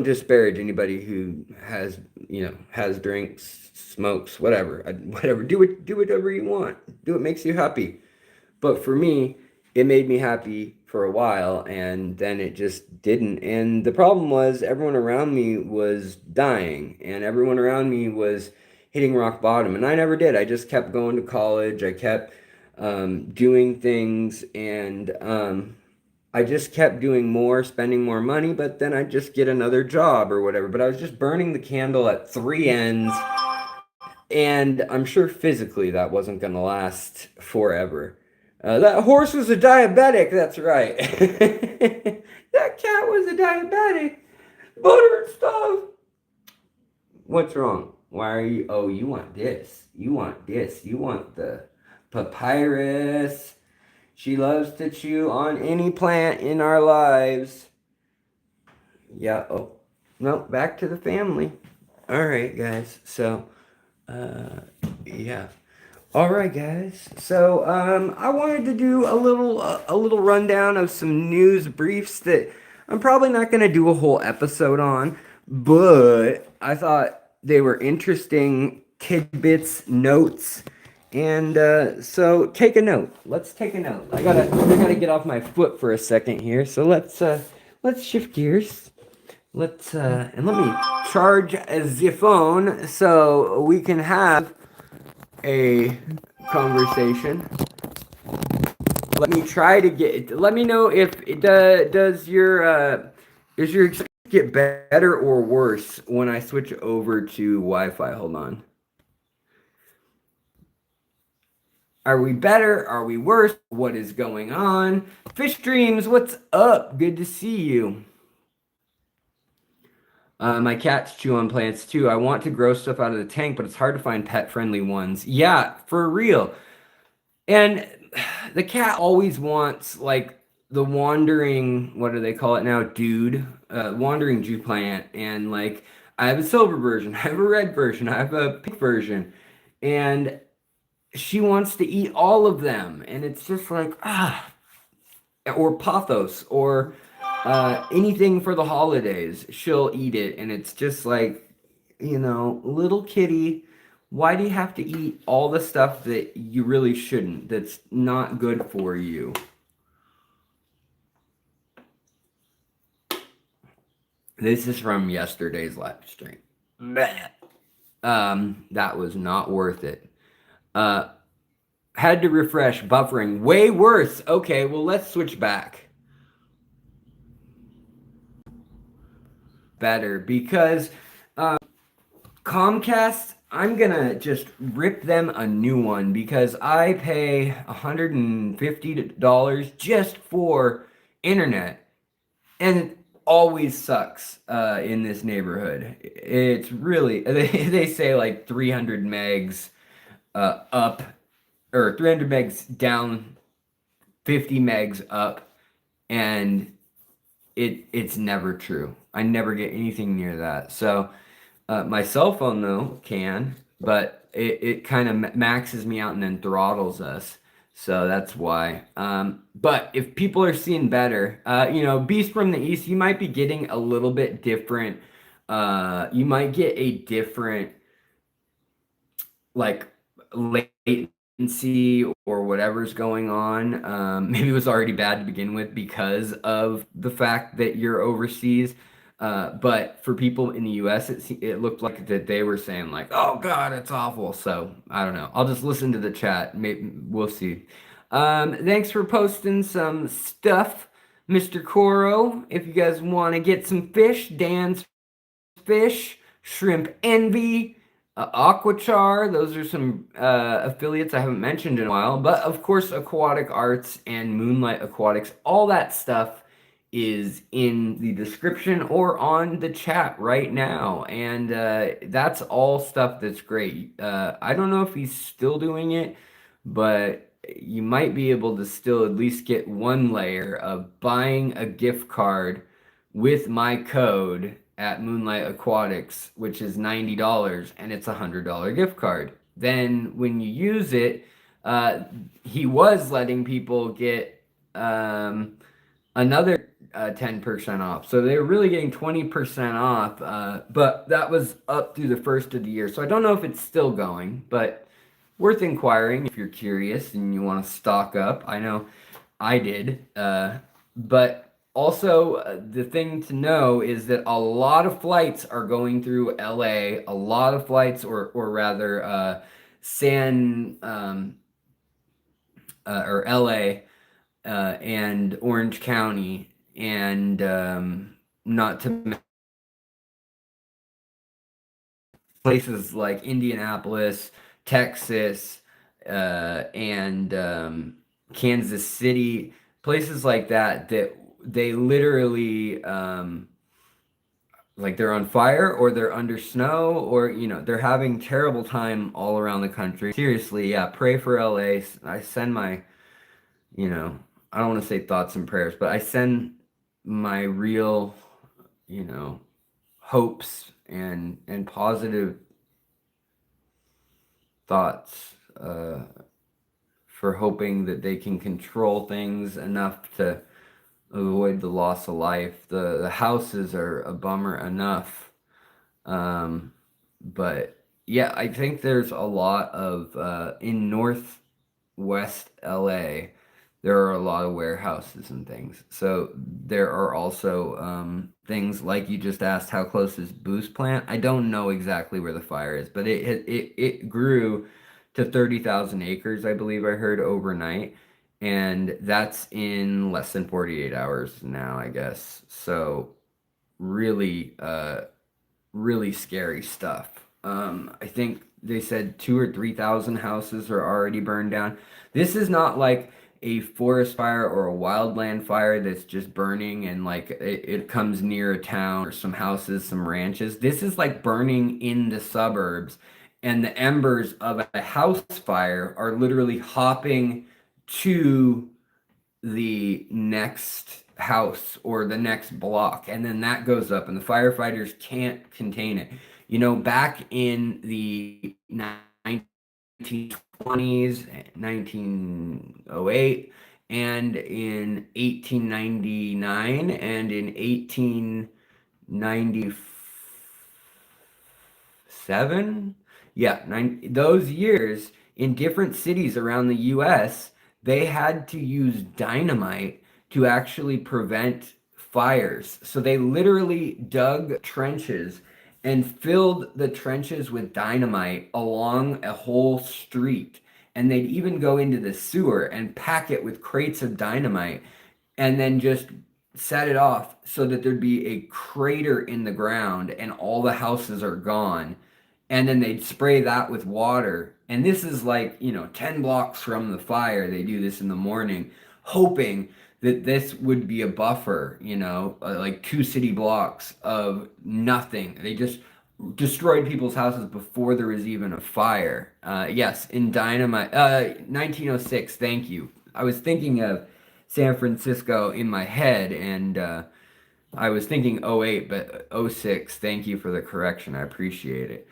disparage anybody who has drinks, smokes, whatever. Whatever. Do whatever you want. Do what makes you happy. But for me, it made me happy for a while, and then it just didn't. And the problem was everyone around me was dying, and everyone around me was hitting rock bottom, and I never did. I just kept going to college. I kept doing things, and I just kept doing more, spending more money, but then I'd just get another job or whatever. But I was just burning the candle at three ends, and I'm sure physically that wasn't going to last forever. That horse was a diabetic, that's right. That cat was a diabetic. Butter and stuff. What's wrong? Why are you? Oh, you want this. You want this. You want the papyrus. She loves to chew on any plant in our lives. Yeah, oh. No, back to the family. All right, guys. So, yeah. All right, guys. So, I wanted to do a little rundown of some news briefs that I'm probably not going to do a whole episode on, but I thought they were interesting tidbits, notes, and so take a note. Let's take a note. I gotta get off my foot for a second here. So let's shift gears. And let me charge the phone so we can have a conversation. Let me know if it does your experience get better or worse when I switch over to Wi-Fi. Hold on. Are we better? Are we worse? What is going on? Fish Dreams, what's up? Good to see you. My cats chew on plants too. I want to grow stuff out of the tank, but it's hard to find pet-friendly ones. Yeah, for real. And the cat always wants, like, the wandering, what do they call it now? Dude. Wandering Jew plant. And, like, I have a silver version. I have a red version. I have a pink version. And she wants to eat all of them. And it's just like, or pothos, or anything for the holidays. She'll eat it. And it's just like, little kitty, why do you have to eat all the stuff that you really shouldn't, that's not good for you? This is from yesterday's live stream. That was not worth it. Had to refresh, buffering, way worse. Okay, well, let's switch back. Better, because Comcast, I'm gonna just rip them a new one, because I pay $150 just for internet, and it always sucks in this neighborhood. It's really, they say like 300 megs up, or 300 megs down, 50 megs up, and it's never true. I never get anything near that. So my cell phone, though, can, but it kind of maxes me out and then throttles us. So that's why. But if people are seeing better, Beast from the East, you might be getting a little bit different. You might get a different, like, latency see or whatever's going on. Maybe it was already bad to begin with because of the fact that you're overseas. But for people in the US, it looked like that they were saying like, "Oh God, it's awful." So I don't know. I'll just listen to the chat. Maybe we'll see. Thanks for posting some stuff, Mr. Coro. If you guys want to get some fish, Dan's Fish, Shrimp Envy, Aquachar. Those are some affiliates I haven't mentioned in a while. But of course, Aquatic Arts and Moonlight Aquatics, all that stuff is in the description or on the chat right now. And that's all stuff that's great. I don't know if he's still doing it, but you might be able to still at least get one layer of buying a gift card with my code at Moonlight Aquatics, which is $90, and it's a $100 gift card. Then when you use it, he was letting people get another 10% off. So they were really getting 20% off, but that was up through the first of the year. So I don't know if it's still going, but worth inquiring if you're curious and you want to stock up. I know I did. But also, the thing to know is that a lot of flights are going through LA, a lot of flights, or rather, or LA, and Orange County, and not to places like Indianapolis, Texas, and Kansas City, places like that, that they literally like they're on fire or they're under snow or they're having terrible time all around the country. Seriously, yeah, pray for LA. I send my, I don't want to say thoughts and prayers, but I send my real, you know, hopes and positive thoughts for hoping that they can control things enough to avoid the loss of life. The houses are a bummer enough. But yeah, I think there's a lot of in northwest LA, there are a lot of warehouses and things. So there are also things like you just asked, how close is Boost Plant? I don't know exactly where the fire is, but it grew to 30,000 acres, I believe I heard overnight. And that's in less than 48 hours now, I guess. So really, really scary stuff. I think they said 2 or 3 thousand houses are already burned down. This is not like a forest fire or a wildland fire that's just burning and like it comes near a town or some houses, some ranches. This is like burning in the suburbs, and the embers of a house fire are literally hopping to the next house or the next block, and then that goes up and the firefighters can't contain it. Back in the 1920s, 1908, and in 1899 and in 1897, yeah, those years in different cities around the US, they had to use dynamite to actually prevent fires. So they literally dug trenches and filled the trenches with dynamite along a whole street. And they'd even go into the sewer and pack it with crates of dynamite and then just set it off so that there'd be a crater in the ground and all the houses are gone. And then they'd spray that with water. And this is like, 10 blocks from the fire. They do this in the morning, hoping that this would be a buffer, like 2 city blocks of nothing. They just destroyed people's houses before there was even a fire. Yes, in dynamite, 1906, thank you. I was thinking of San Francisco in my head, and I was thinking '08, but '06. Thank you for the correction. I appreciate it.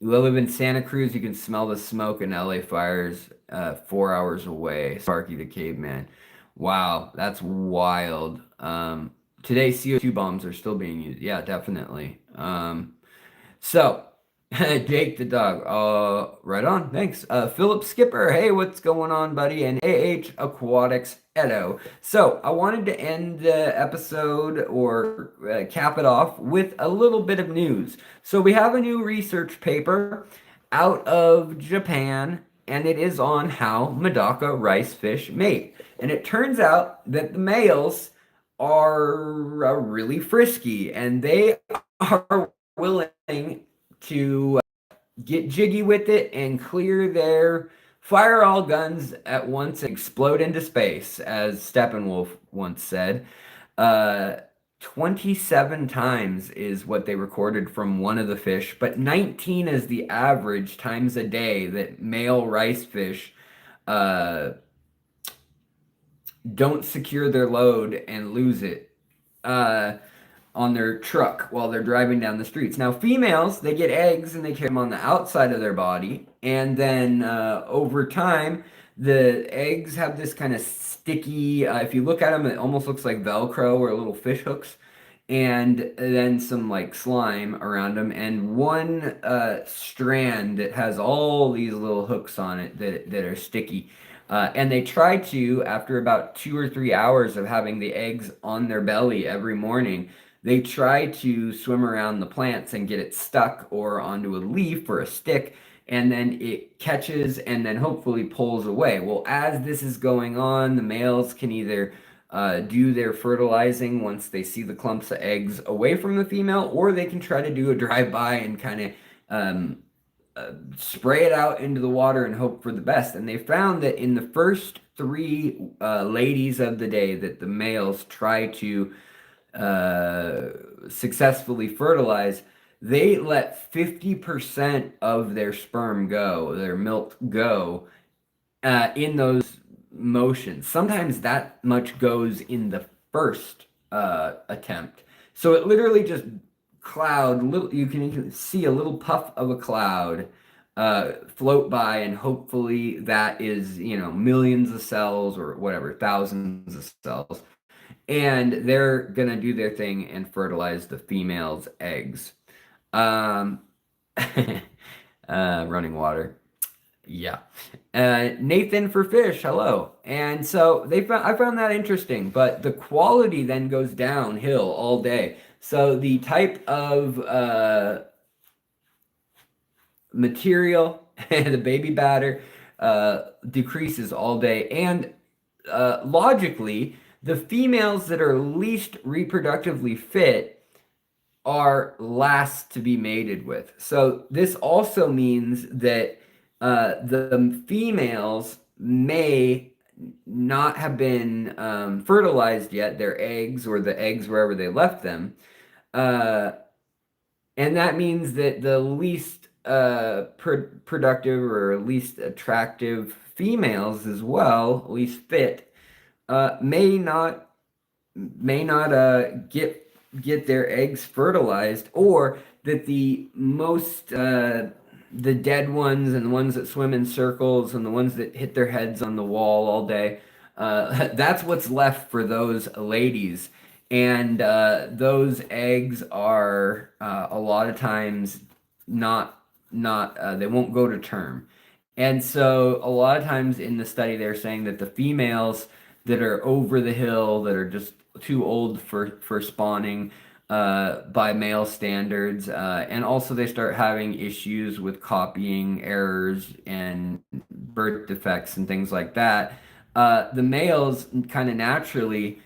You live in Santa Cruz, you can smell the smoke in LA fires 4 hours away. Sparky the Caveman. Wow, that's wild. Today, CO2 bombs are still being used. Yeah, definitely. So, Jake the dog. Right on. Thanks. Philip Skipper. Hey, what's going on, buddy? And Aquatics. Hello. So I wanted to end the episode or cap it off with a little bit of news. So we have a new research paper out of Japan, and it is on how Medaka rice fish mate. And it turns out that the males are really frisky, and they are willing to get jiggy with it and clear their fire all guns at once and explode into space, as Steppenwolf once said. Uh, 27 times is what they recorded from one of the fish, but 19 is the average times a day that male rice fish uh, don't secure their load and lose it. On their truck while they're driving down the streets. Now, females, they get eggs and they carry them on the outside of their body. And then over time, the eggs have this kind of sticky, if you look at them, it almost looks like Velcro or little fish hooks. And then some like slime around them, and one strand that has all these little hooks on it that are sticky. And they try to, after about 2 or 3 hours of having the eggs on their belly every morning, they try to swim around the plants and get it stuck or onto a leaf or a stick, and then it catches and then hopefully pulls away. Well, as this is going on, the males can either do their fertilizing once they see the clumps of eggs away from the female, or they can try to do a drive-by and kind of spray it out into the water and hope for the best. And they found that in the first three ladies of the day that the males try to successfully fertilize, they let 50% of their sperm go, their milk go, in those motions. Sometimes that much goes in the first attempt. So it literally just you can see a little puff of a cloud float by, and hopefully that is, millions of cells or whatever, thousands of cells. And they're gonna do their thing and fertilize the female's eggs. Um, running water. Yeah. Nathan for fish, hello. And so I found that interesting, but the quality then goes downhill all day. So the type of material and the baby batter decreases all day. And logically, the females that are least reproductively fit are last to be mated with. So this also means that the females may not have been fertilized yet, their eggs or the eggs wherever they left them. And that means that the least productive or least attractive females as well, least fit, may not get their eggs fertilized, or that the most the dead ones and the ones that swim in circles and the ones that hit their heads on the wall all day, that's what's left for those ladies. And those eggs are a lot of times not they won't go to term. And so a lot of times in the study they're saying that the females that are over the hill, that are just too old for spawning by male standards, and also they start having issues with copying errors and birth defects and things like that. The males kind of naturally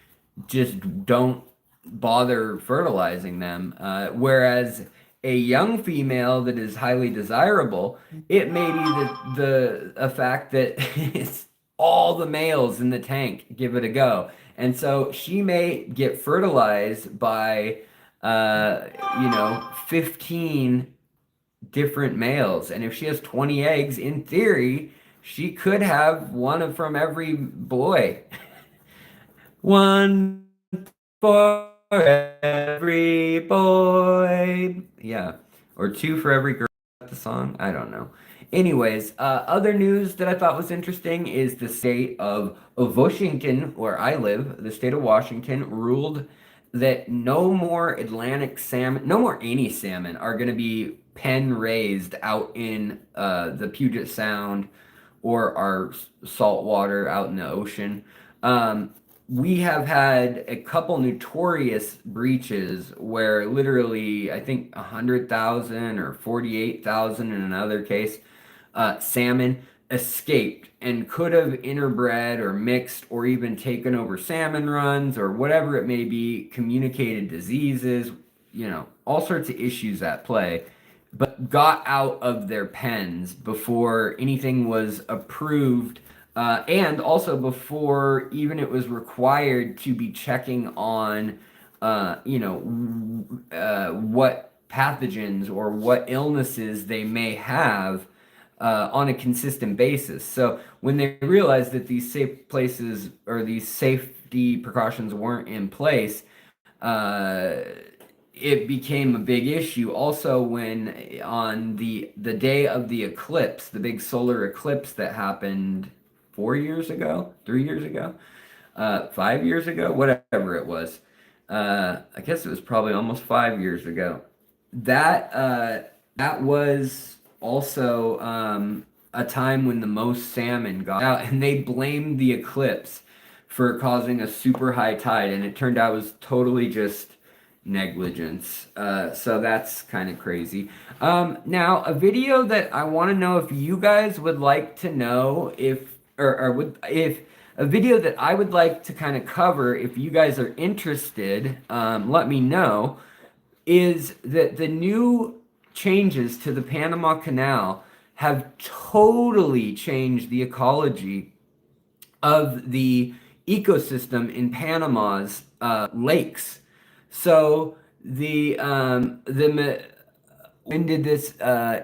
just don't bother fertilizing them, whereas a young female that is highly desirable, it may be the fact that it's all the males in the tank give it a go. And so she may get fertilized by 15 different males. And if she has 20 eggs, in theory, she could have one from every boy. One for every boy. Yeah. Or two for every girl. The song? I don't know. Anyways, other news that I thought was interesting is the state of Washington, where I live, the state of Washington ruled that no more Atlantic salmon, no more any salmon are going to be pen raised out in the Puget Sound or our salt water out in the ocean. We have had a couple notorious breaches where literally, I think 100,000 or 48,000 in another case, salmon escaped and could have interbred or mixed or even taken over salmon runs or whatever it may be, communicated diseases, all sorts of issues at play, but got out of their pens before anything was approved, and also before even it was required to be checking on, what pathogens or what illnesses they may have on a consistent basis. So when they realized that these safe places or these safety precautions weren't in place, uh, it became a big issue. Also, when on the day of the eclipse, the big solar eclipse that happened 4 years ago, 3 years ago, 5 years ago, whatever it was. I guess it was probably almost 5 years ago. That was also a time when the most salmon got out, and they blamed the eclipse for causing a super high tide, and it turned out it was totally just negligence. So that's kind of crazy. Now, a video that I want to know if you guys would like to know if a video that I would like to kind of cover, if you guys are interested, let me know, is that the new changes to the Panama Canal have totally changed the ecology of the ecosystem in Panama's lakes. So when did this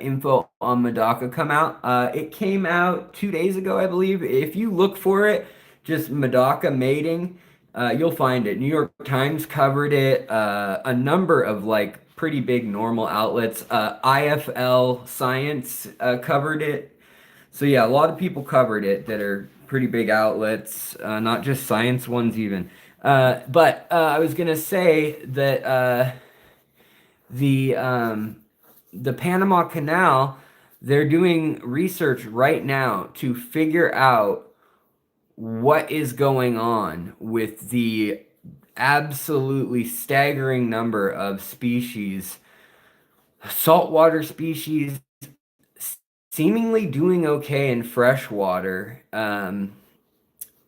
info on Medaka come out? It came out 2 days ago, I believe. If you look for it, just Medaka mating, you'll find it. New York Times covered it. A number of like pretty big normal outlets. IFL Science covered it. So yeah, a lot of people covered it that are pretty big outlets, not just science ones even. But I was gonna say that the the Panama Canal, they're doing research right now to figure out what is going on with the absolutely staggering number of species, saltwater species, seemingly doing okay in freshwater,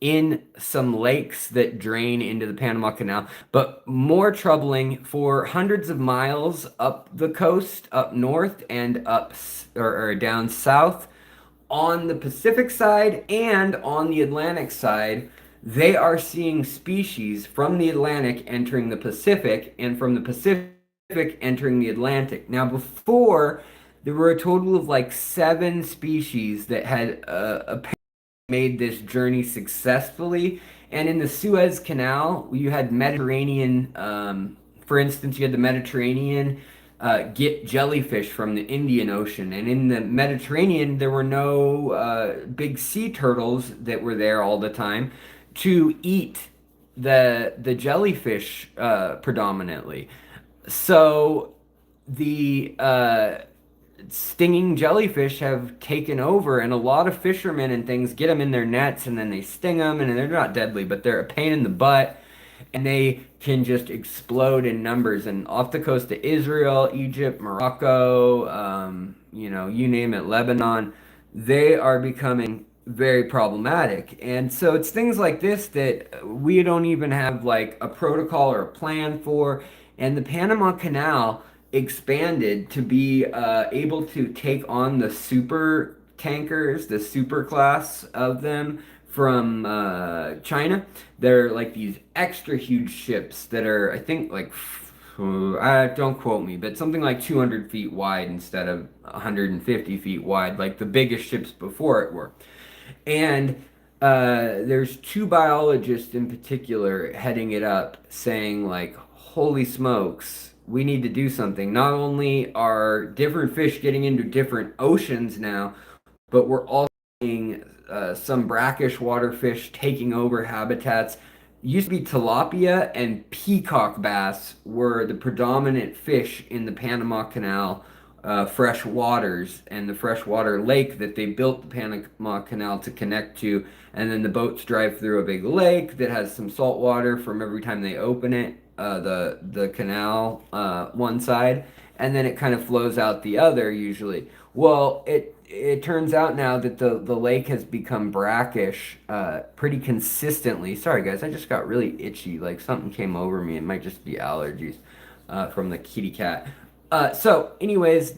in some lakes that drain into the Panama Canal, but more troubling for hundreds of miles up the coast, up north and up or down south on the Pacific side and on the Atlantic side. They are seeing species from the Atlantic entering the Pacific and from the Pacific entering the Atlantic. Now, before, there were a total of like 7 species that had made this journey successfully. And in the Suez Canal, you had Mediterranean, for instance, you had the Mediterranean get jellyfish from the Indian Ocean. And in the Mediterranean, there were no big sea turtles that were there all the time to eat the jellyfish predominantly. So the stinging jellyfish have taken over, and a lot of fishermen and things get them in their nets and then they sting them, and they're not deadly, but they're a pain in the butt, and they can just explode in numbers. And off the coast of Israel, Egypt, Morocco, you name it, Lebanon, they are becoming very problematic. And so it's things like this that we don't even have like a protocol or a plan for. And the Panama Canal expanded to be able to take on the super tankers, the super class of them from China. They're like these extra huge ships that are, I think, like, don't quote me, but something like 200 feet wide instead of 150 feet wide, like the biggest ships before it were. And there's 2 biologists in particular heading it up saying, like, holy smokes, we need to do something. Not only are different fish getting into different oceans now, but we're also seeing some brackish water fish taking over habitats. Used to be tilapia and peacock bass were the predominant fish in the Panama Canal fresh waters and the freshwater lake that they built the Panama Canal to connect to. And then the boats drive through a big lake that has some salt water from every time they open it, the canal one side, and then it kind of flows out the other usually. Well, it turns out now that the lake has become brackish pretty consistently. Sorry guys, I just got really itchy, like something came over me. It might just be allergies from the kitty cat. So, anyways,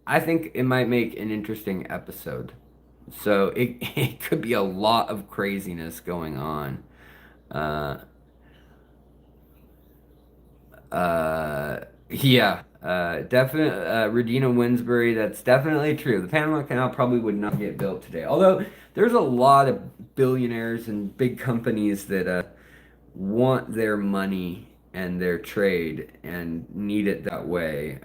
I think it might make an interesting episode. So it could be a lot of craziness going on. Uh, yeah, definitely. Regina Winsbury, that's definitely true. The Panama Canal probably would not get built today. Although there's a lot of billionaires and big companies that want their money and their trade and need it that way.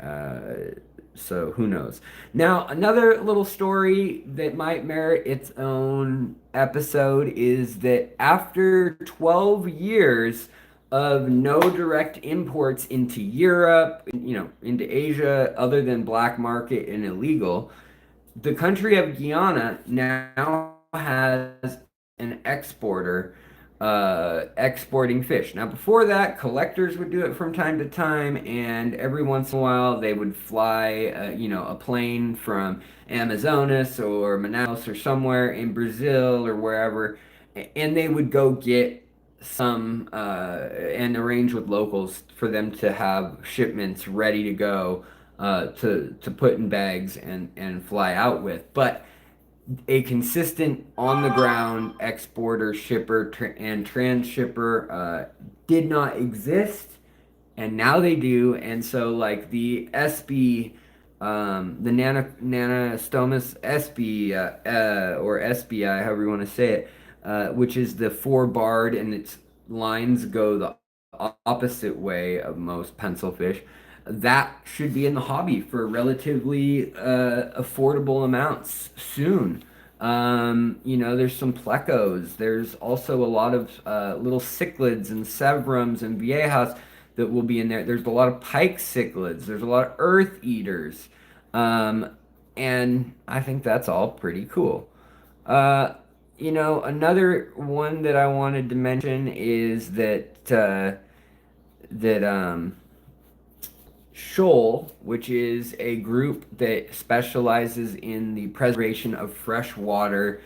So who knows? Now, another little story that might merit its own episode is that after 12 years of no direct imports into Europe, into Asia, other than black market and illegal, the country of Guyana now has an exporter exporting fish. Now, before that, collectors would do it from time to time, and every once in a while they would fly, a plane from Amazonas or Manaus or somewhere in Brazil or wherever, and they would go get some and arrange with locals for them to have shipments ready to go to put in bags and fly out with. But a consistent on the ground exporter, shipper, and transhipper did not exist, and now they do. And so, like the SB, the Nanostomus SB or SBI, however you want to say it, which is the four barred and its lines go the opposite way of most pencil fish. That should be in the hobby for relatively affordable amounts soon. There's some plecos. There's also a lot of little cichlids and sevrums and viejas that will be in there. There's a lot of pike cichlids. There's a lot of earth eaters. Um, and I think that's all pretty cool. Uh, another one that I wanted to mention is that Shoal, which is a group that specializes in the preservation of freshwater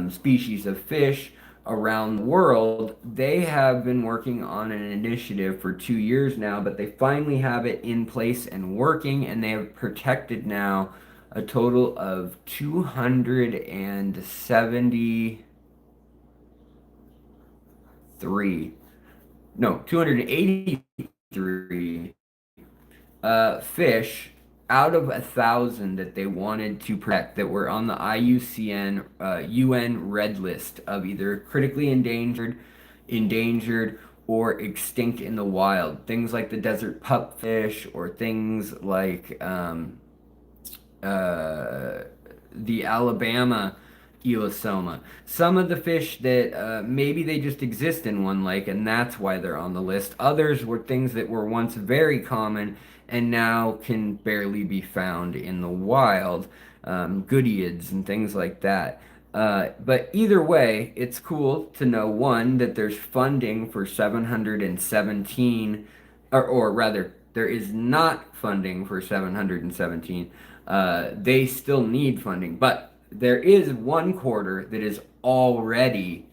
species of fish around the world, they have been working on an initiative for 2 years now, but they finally have it in place and working, and they have protected now a total of 273, no, 283 fish out of 1,000 that they wanted to protect that were on the IUCN UN Red List of either critically endangered, or extinct in the wild. Things like the desert pupfish, or things like uh, the Alabama elosoma. Some of the fish that maybe they just exist in one lake and that's why they're on the list. Others were things that were once very common and now can barely be found in the wild, goodeids and things like that. But either way, it's cool to know one, that there's funding for 717, or rather, there is not funding for 717. They still need funding, but there is one quarter that is already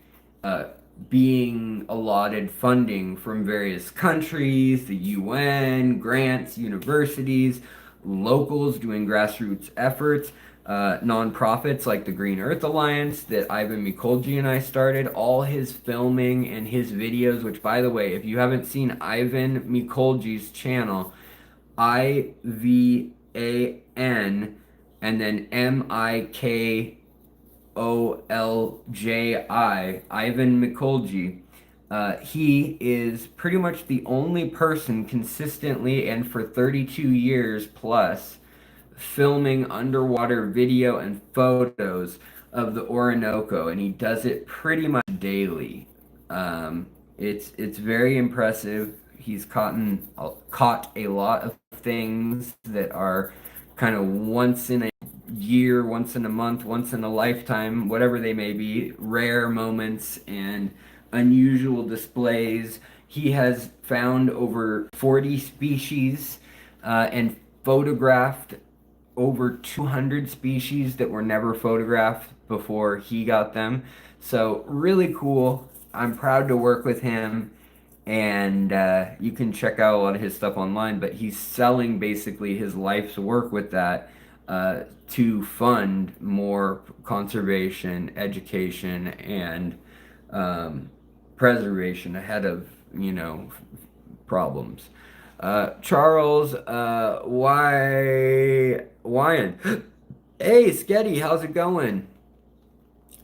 uh, being allotted funding from various countries, the UN, grants, universities, locals doing grassroots efforts, nonprofits like the Green Earth Alliance that Ivan Mikolji and I started, all his filming and his videos, which, by the way, if you haven't seen Ivan Mikolji's channel, IVAN and then Mikolji, Ivan Mikolji. He is pretty much the only person consistently and for 32 years plus filming underwater video and photos of the Orinoco, and he does it pretty much daily. It's very impressive. He's caught a lot of things that are kind of once in a year, once in a month, once in a lifetime, whatever they may be, rare moments and unusual displays. He has found over 40 species and photographed over 200 species that were never photographed before he got them. So, really cool. I'm proud to work with him, and you can check out a lot of his stuff online. But he's selling basically his life's work with that to fund more conservation, education, and preservation ahead of, problems. Charles, Wyan. Hey, Sketty, how's it going?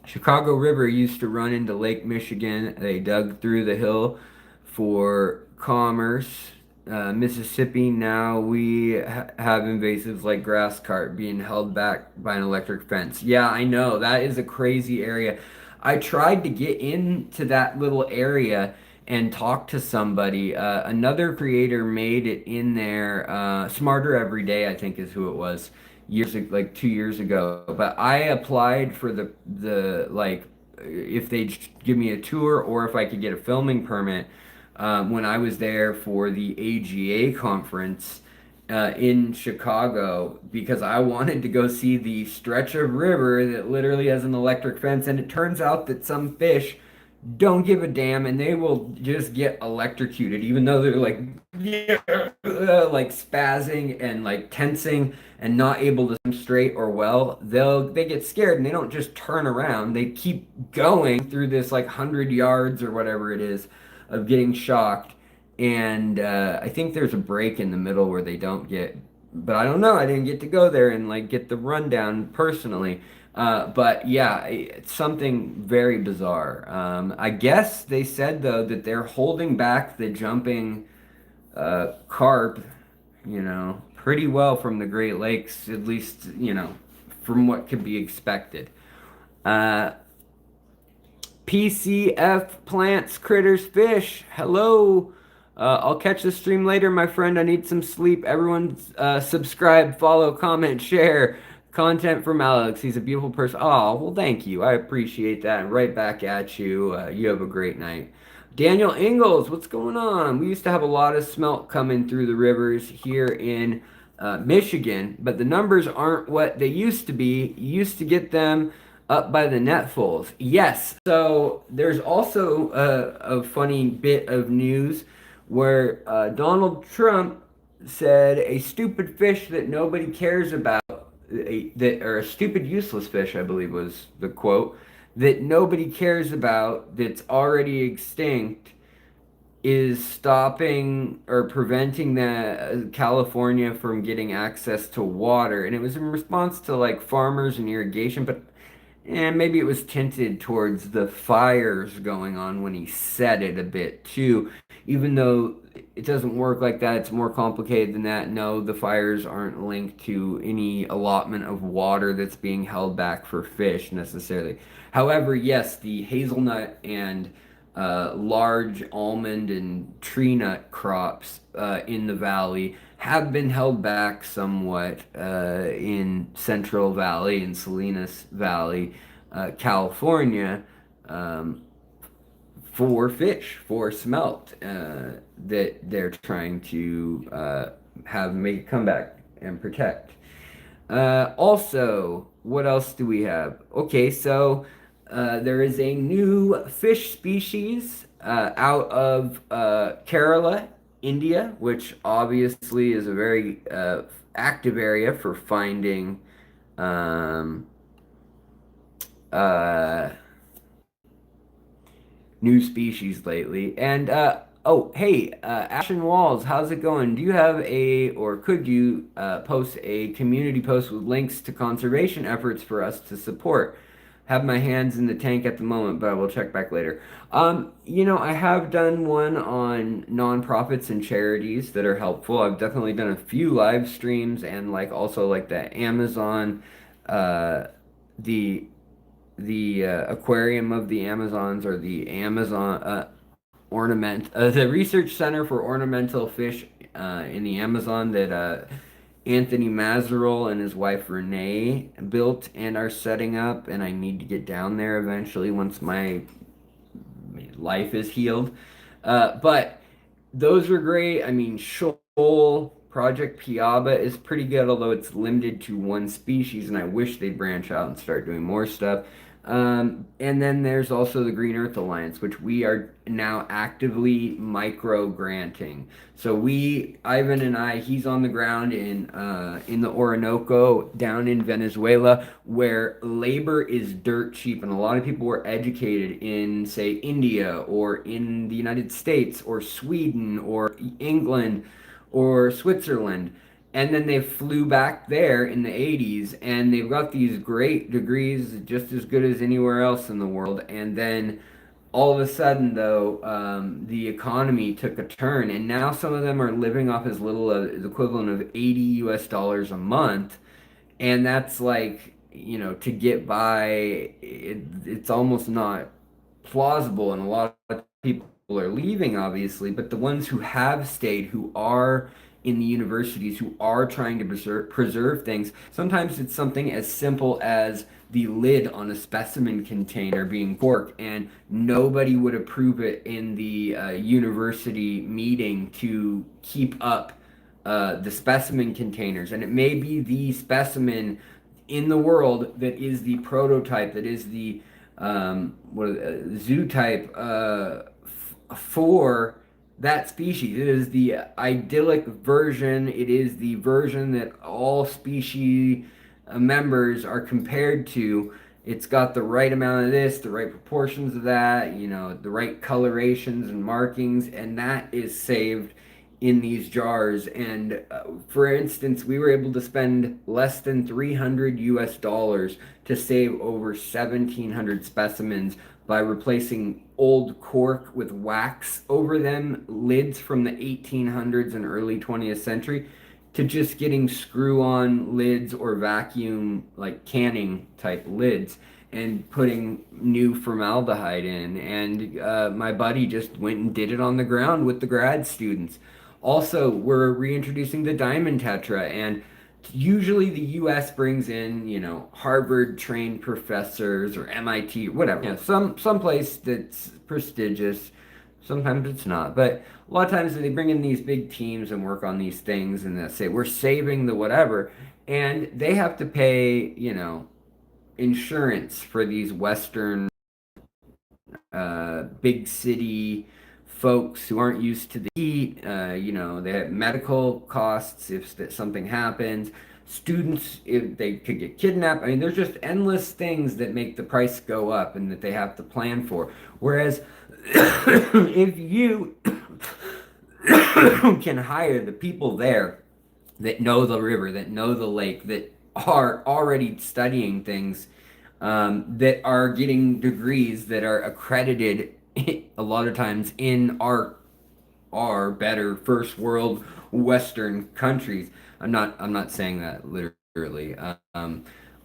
Chicago River used to run into Lake Michigan. They dug through the hill for commerce. Mississippi, now we have invasives like grass carp being held back by an electric fence. Yeah, I know. That is a crazy area. I tried to get into that little area and talk to somebody. Another creator made it in there. Smarter Every Day, I think, is who it was. Like 2 years ago. But I applied for the like if they'd give me a tour or if I could get a filming permit when I was there for the AGA conference in Chicago because I wanted to go see the stretch of river that literally has an electric fence. And it turns out that some fish don't give a damn and they will just get electrocuted even though they're like yeah, like spazzing and like tensing and not able to swim straight or well. They get scared and they don't just turn around, they keep going through this like 100 yards or whatever it is of getting shocked. And I think there's a break in the middle where they don't get, but I don't know, I didn't get to go there and like get the rundown personally. But yeah, it's something very bizarre. I guess they said though that they're holding back the jumping carp, pretty well from the Great Lakes, at least, from what could be expected. Uh, PCF Plants Critters Fish. Hello. I'll catch the stream later, my friend. I need some sleep. Everyone, subscribe, follow, comment, share. Content from Alex. He's a beautiful person. Oh, well, thank you. I appreciate that. And right back at you. You have a great night. Daniel Ingalls, what's going on? We used to have a lot of smelt coming through the rivers here in Michigan, but the numbers aren't what they used to be. You used to get them up by the netfuls. Yes. So there's also a funny bit of news where Donald Trump said a stupid fish that nobody cares about, or a stupid useless fish, I believe was the quote, that nobody cares about, that's already extinct, is stopping or preventing the California from getting access to water. And it was in response to like farmers and irrigation, but maybe it was tinted towards the fires going on when he said it a bit too. Even though it doesn't work like that, it's more complicated than that. No, the fires aren't linked to any allotment of water that's being held back for fish necessarily. However, yes, the hazelnut and large almond and tree nut crops in the valley have been held back somewhat in Central Valley and Salinas Valley, California, for fish, for smelt that they're trying to have make a comeback and protect. Also, what else do we have? Okay, so there is a new fish species out of Kerala, India, which obviously is a very active area for finding um, uh, new species lately. And oh, hey, Ashen Walls, how's it going? Do you have or could you post a community post with links to conservation efforts for us to support? Have my hands in the tank at the moment, but I will check back later. I have done one on nonprofits and charities that are helpful. I've definitely done a few live streams and like also like the Amazon, the Aquarium of the Amazons, or the Amazon. the Research Center for Ornamental Fish in the Amazon that Anthony Matrrial and his wife Renee built and are setting up, and I need to get down there eventually once my life is healed. But those were great. I mean, Shoal Project Piaba is pretty good, although it's limited to one species, and I wish they'd branch out and start doing more stuff. And then there's also the Green Earth Alliance, which we are now actively micro granting. So Ivan and I, he's on the ground in the Orinoco down in Venezuela, where labor is dirt cheap, and a lot of people were educated in, say, India or in the United States or Sweden or England or Switzerland. And then they flew back there in the 80s, and they've got these great degrees, just as good as anywhere else in the world. And then all of a sudden, though, the economy took a turn, and now some of them are living off as little as the equivalent of 80 US dollars a month. And that's like, to get by, it's almost not plausible, and a lot of people are leaving, obviously, but the ones who have stayed, who are in the universities, who are trying to preserve things, sometimes it's something as simple as the lid on a specimen container being corked, and nobody would approve it in the university meeting to keep up the specimen containers. And it may be the specimen in the world that is the prototype, that is the zootype for that species. It is the idyllic version. It is the version that all species members are compared to. It's got the right amount of this, the right proportions of that, the right colorations and markings, and that is saved in these jars. And for instance, we were able to spend less than 300 US dollars to save over 1,700 specimens by replacing old cork with wax over them, lids from the 1800s and early 20th century, to just getting screw-on lids or vacuum, like canning type lids, and putting new formaldehyde in. And my buddy just went and did it on the ground with the grad students. Also, we're reintroducing the diamond tetra, and usually the US brings in, Harvard trained professors or MIT, whatever. Some place that's prestigious. Sometimes it's not, but a lot of times they bring in these big teams and work on these things, and they say we're saving the whatever, and they have to pay, insurance for these Western big city folks who aren't used to the heat. They have medical costs if something happens. Students, if they could get kidnapped. I mean, there's just endless things that make the price go up and that they have to plan for. Whereas if you can hire the people there that know the river, that know the lake, that are already studying things, that are getting degrees that are accredited a lot of times in our better first world Western countries. I'm not saying that literally.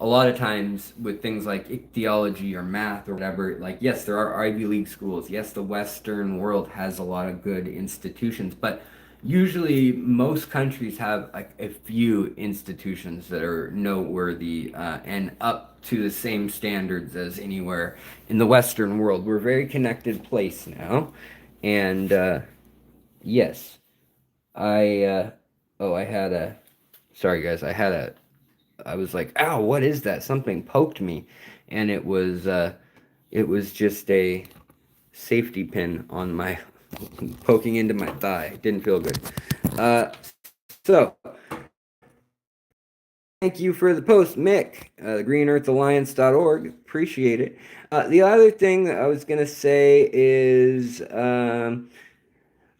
A lot of times with things like ichthyology or math or whatever, like, yes, there are Ivy League schools. Yes, the Western world has a lot of good institutions, but usually most countries have like a few institutions that are noteworthy and up to the same standards as anywhere in the Western world. We're a very connected place now. And yes, I had a, sorry guys, I was like, ow, what is that? Something poked me. And it was just a safety pin on my, poking into my thigh. Didn't feel good. So, thank you for the post, Mick. greenearthalliance.org. Appreciate it. The other thing that I was going to say is,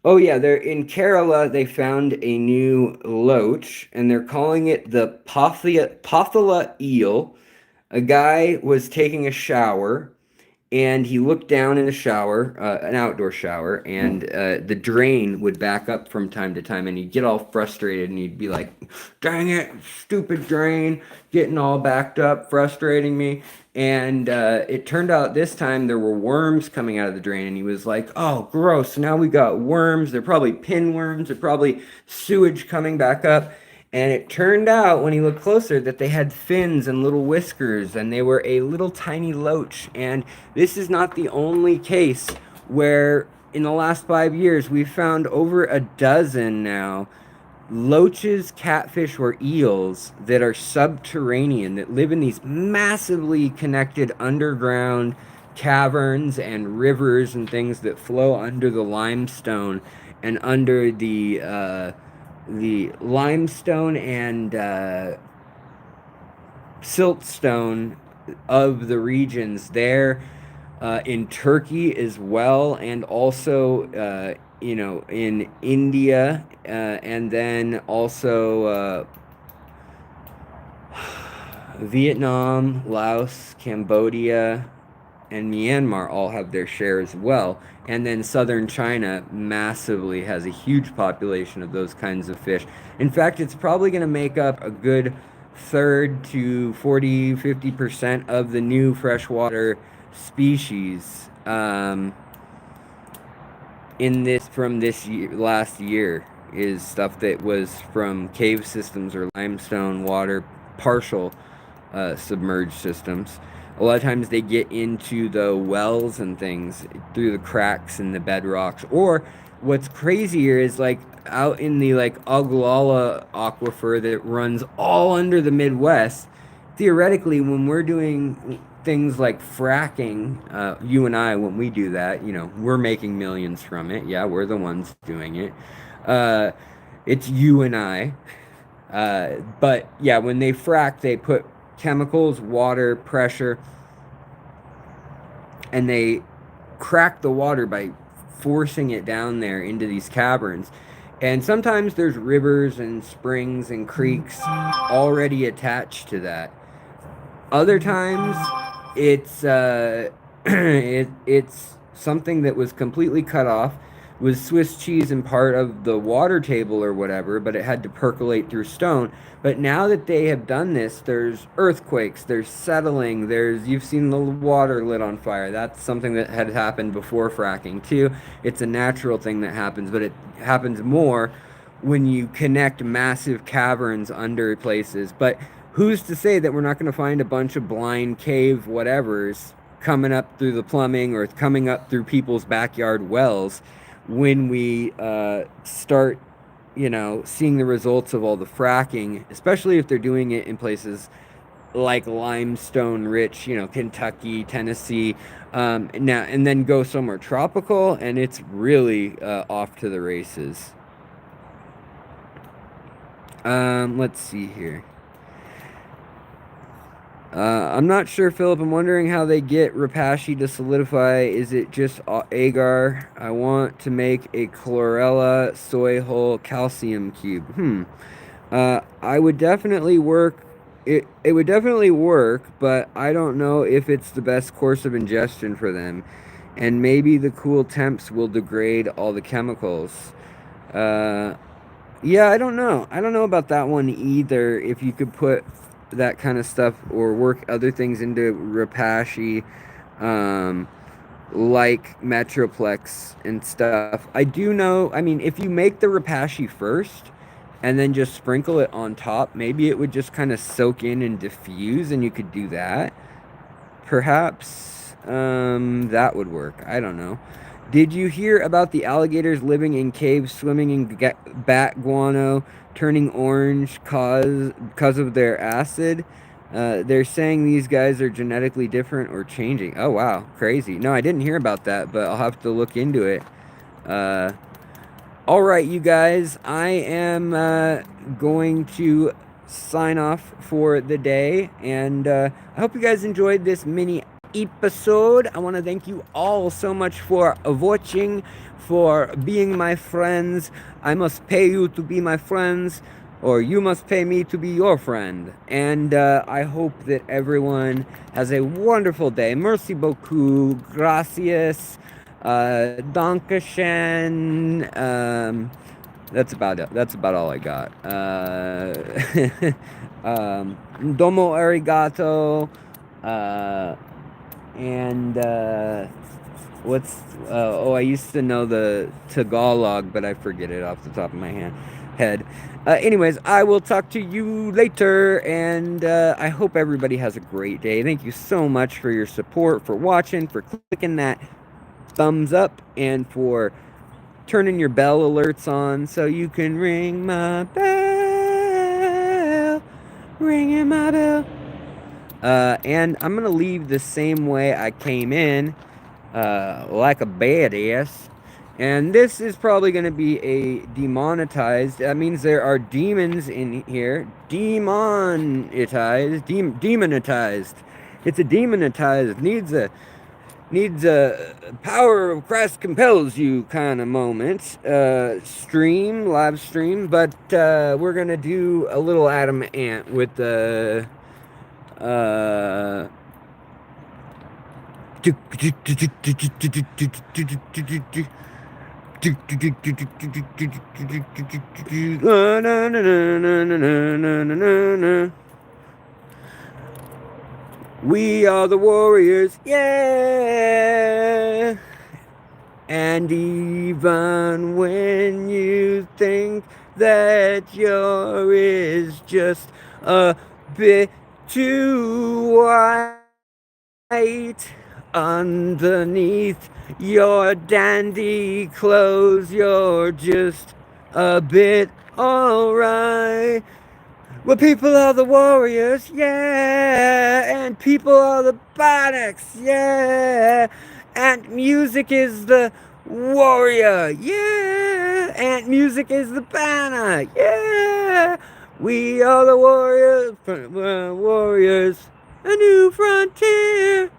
oh yeah, they're in Kerala. They found a new loach, and they're calling it the Pothala eel. A guy was taking a shower, and he looked down in a shower, an outdoor shower, and the drain would back up from time to time, and he'd get all frustrated, and he'd be like, dang it, stupid drain, getting all backed up, frustrating me. And it turned out this time there were worms coming out of the drain, and he was like, "Oh, gross! Now we got worms. They're probably pinworms. They're probably sewage coming back up." And it turned out when he looked closer that they had fins and little whiskers, and they were a little tiny loach. And this is not the only case where in the last 5 years we've found over a dozen now loaches, catfish, or eels that are subterranean, that live in these massively connected underground caverns and rivers and things that flow under the limestone and under the limestone and siltstone of the regions there, in Turkey as well, and also in India, and then also Vietnam, Laos, Cambodia, and Myanmar all have their share as well. And then southern China massively has a huge population of those kinds of fish. In fact, it's probably going to make up a good third to 40-50% of the new freshwater species in this from this year, last year, is stuff that was from cave systems or limestone water, partial submerged systems. A lot of times they get into the wells and things through the cracks in the bedrocks. Or what's crazier is like out in the like Oglala aquifer that runs all under the Midwest. Theoretically, when we're doing things like fracking, you and I, when we do that, we're making millions from it. Yeah, we're the ones doing it. It's you and I. But yeah, when they frack, they put chemicals, water, pressure, and they crack the water by forcing it down there into these caverns. And sometimes there's rivers and springs and creeks already attached to that. Other times it's it's something that was completely cut off, was Swiss cheese and part of the water table or whatever, but it had to percolate through stone. But now that they have done this, there's earthquakes, there's settling, you've seen the water lit on fire. That's something that had happened before fracking too. It's a natural thing that happens, but it happens more when you connect massive caverns under places. But who's to say that we're not going to find a bunch of blind cave whatevers coming up through the plumbing or coming up through people's backyard wells when we start, seeing the results of all the fracking, especially if they're doing it in places like limestone rich, Kentucky, Tennessee, now and then go somewhere tropical, and it's really off to the races. Let's see here. I'm not sure, Philip. I'm wondering how they get Rapashi to solidify. Is it just agar? I want to make a chlorella soy hull calcium cube. I would definitely work. It would definitely work, but I don't know if it's the best course of ingestion for them. And maybe the cool temps will degrade all the chemicals. Yeah, I don't know. I don't know about that one either. If you could put that kind of stuff or work other things into Rapashi, like Metroplex and stuff. I do know, if you make the Rapashi first and then just sprinkle it on top, maybe it would just kind of soak in and diffuse, and you could do that. Perhaps that would work. I don't know. Did you hear about the alligators living in caves, swimming in bat guano, turning orange because of their acid? They're saying these guys are genetically different or changing. Oh, wow. Crazy. No, I didn't hear about that, but I'll have to look into it. All right, you guys. I am going to sign off for the day, and I hope you guys enjoyed this mini episode. I want to thank you all so much for watching, for being my friends. I must pay you to be my friends, or you must pay me to be your friend. And I hope that everyone has a wonderful day. Merci beaucoup. Gracias. Dankeschön. That's about it. That's about all I got. Domo arigato. And what's I used to know the Tagalog, but I forget it off the top of my head. Anyways, I will talk to you later, and I hope everybody has a great day. Thank you so much for your support, for watching, for clicking that thumbs up, and for turning your bell alerts on so you can ring my bell, ringing my bell. And I'm gonna leave the same way I came in, like a badass. And this is probably gonna be a demonetized. That means there are demons in here. Demonetized. It's a demonetized. Needs a power of Christ compels you kind of moment. Live stream. But we're gonna do a little Adam Ant with the. We are the warriors, yeah. And even when you think that yours is just a bit too white, underneath your dandy clothes, you're just a bit alright. Well, people are the warriors, yeah, and people are the bonnets, yeah, and music is the warrior, yeah, and music is the banner, yeah. We are the warriors, a new frontier.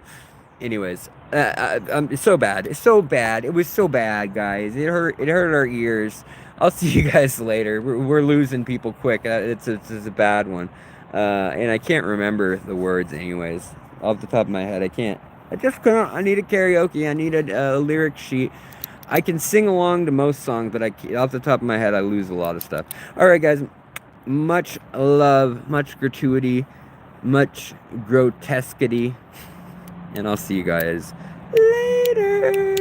Anyways, it's so bad. It's so bad. It was so bad, guys. It hurt our ears. I'll see you guys later. We're losing people quick. It's a bad one. And I can't remember the words anyways. Off the top of my head, I can't. I just can't. I need a karaoke. I need a lyric sheet. I can sing along to most songs, but off the top of my head, I lose a lot of stuff. All right, guys. Much love, much gratuity, much grotesquity. And I'll see you guys later.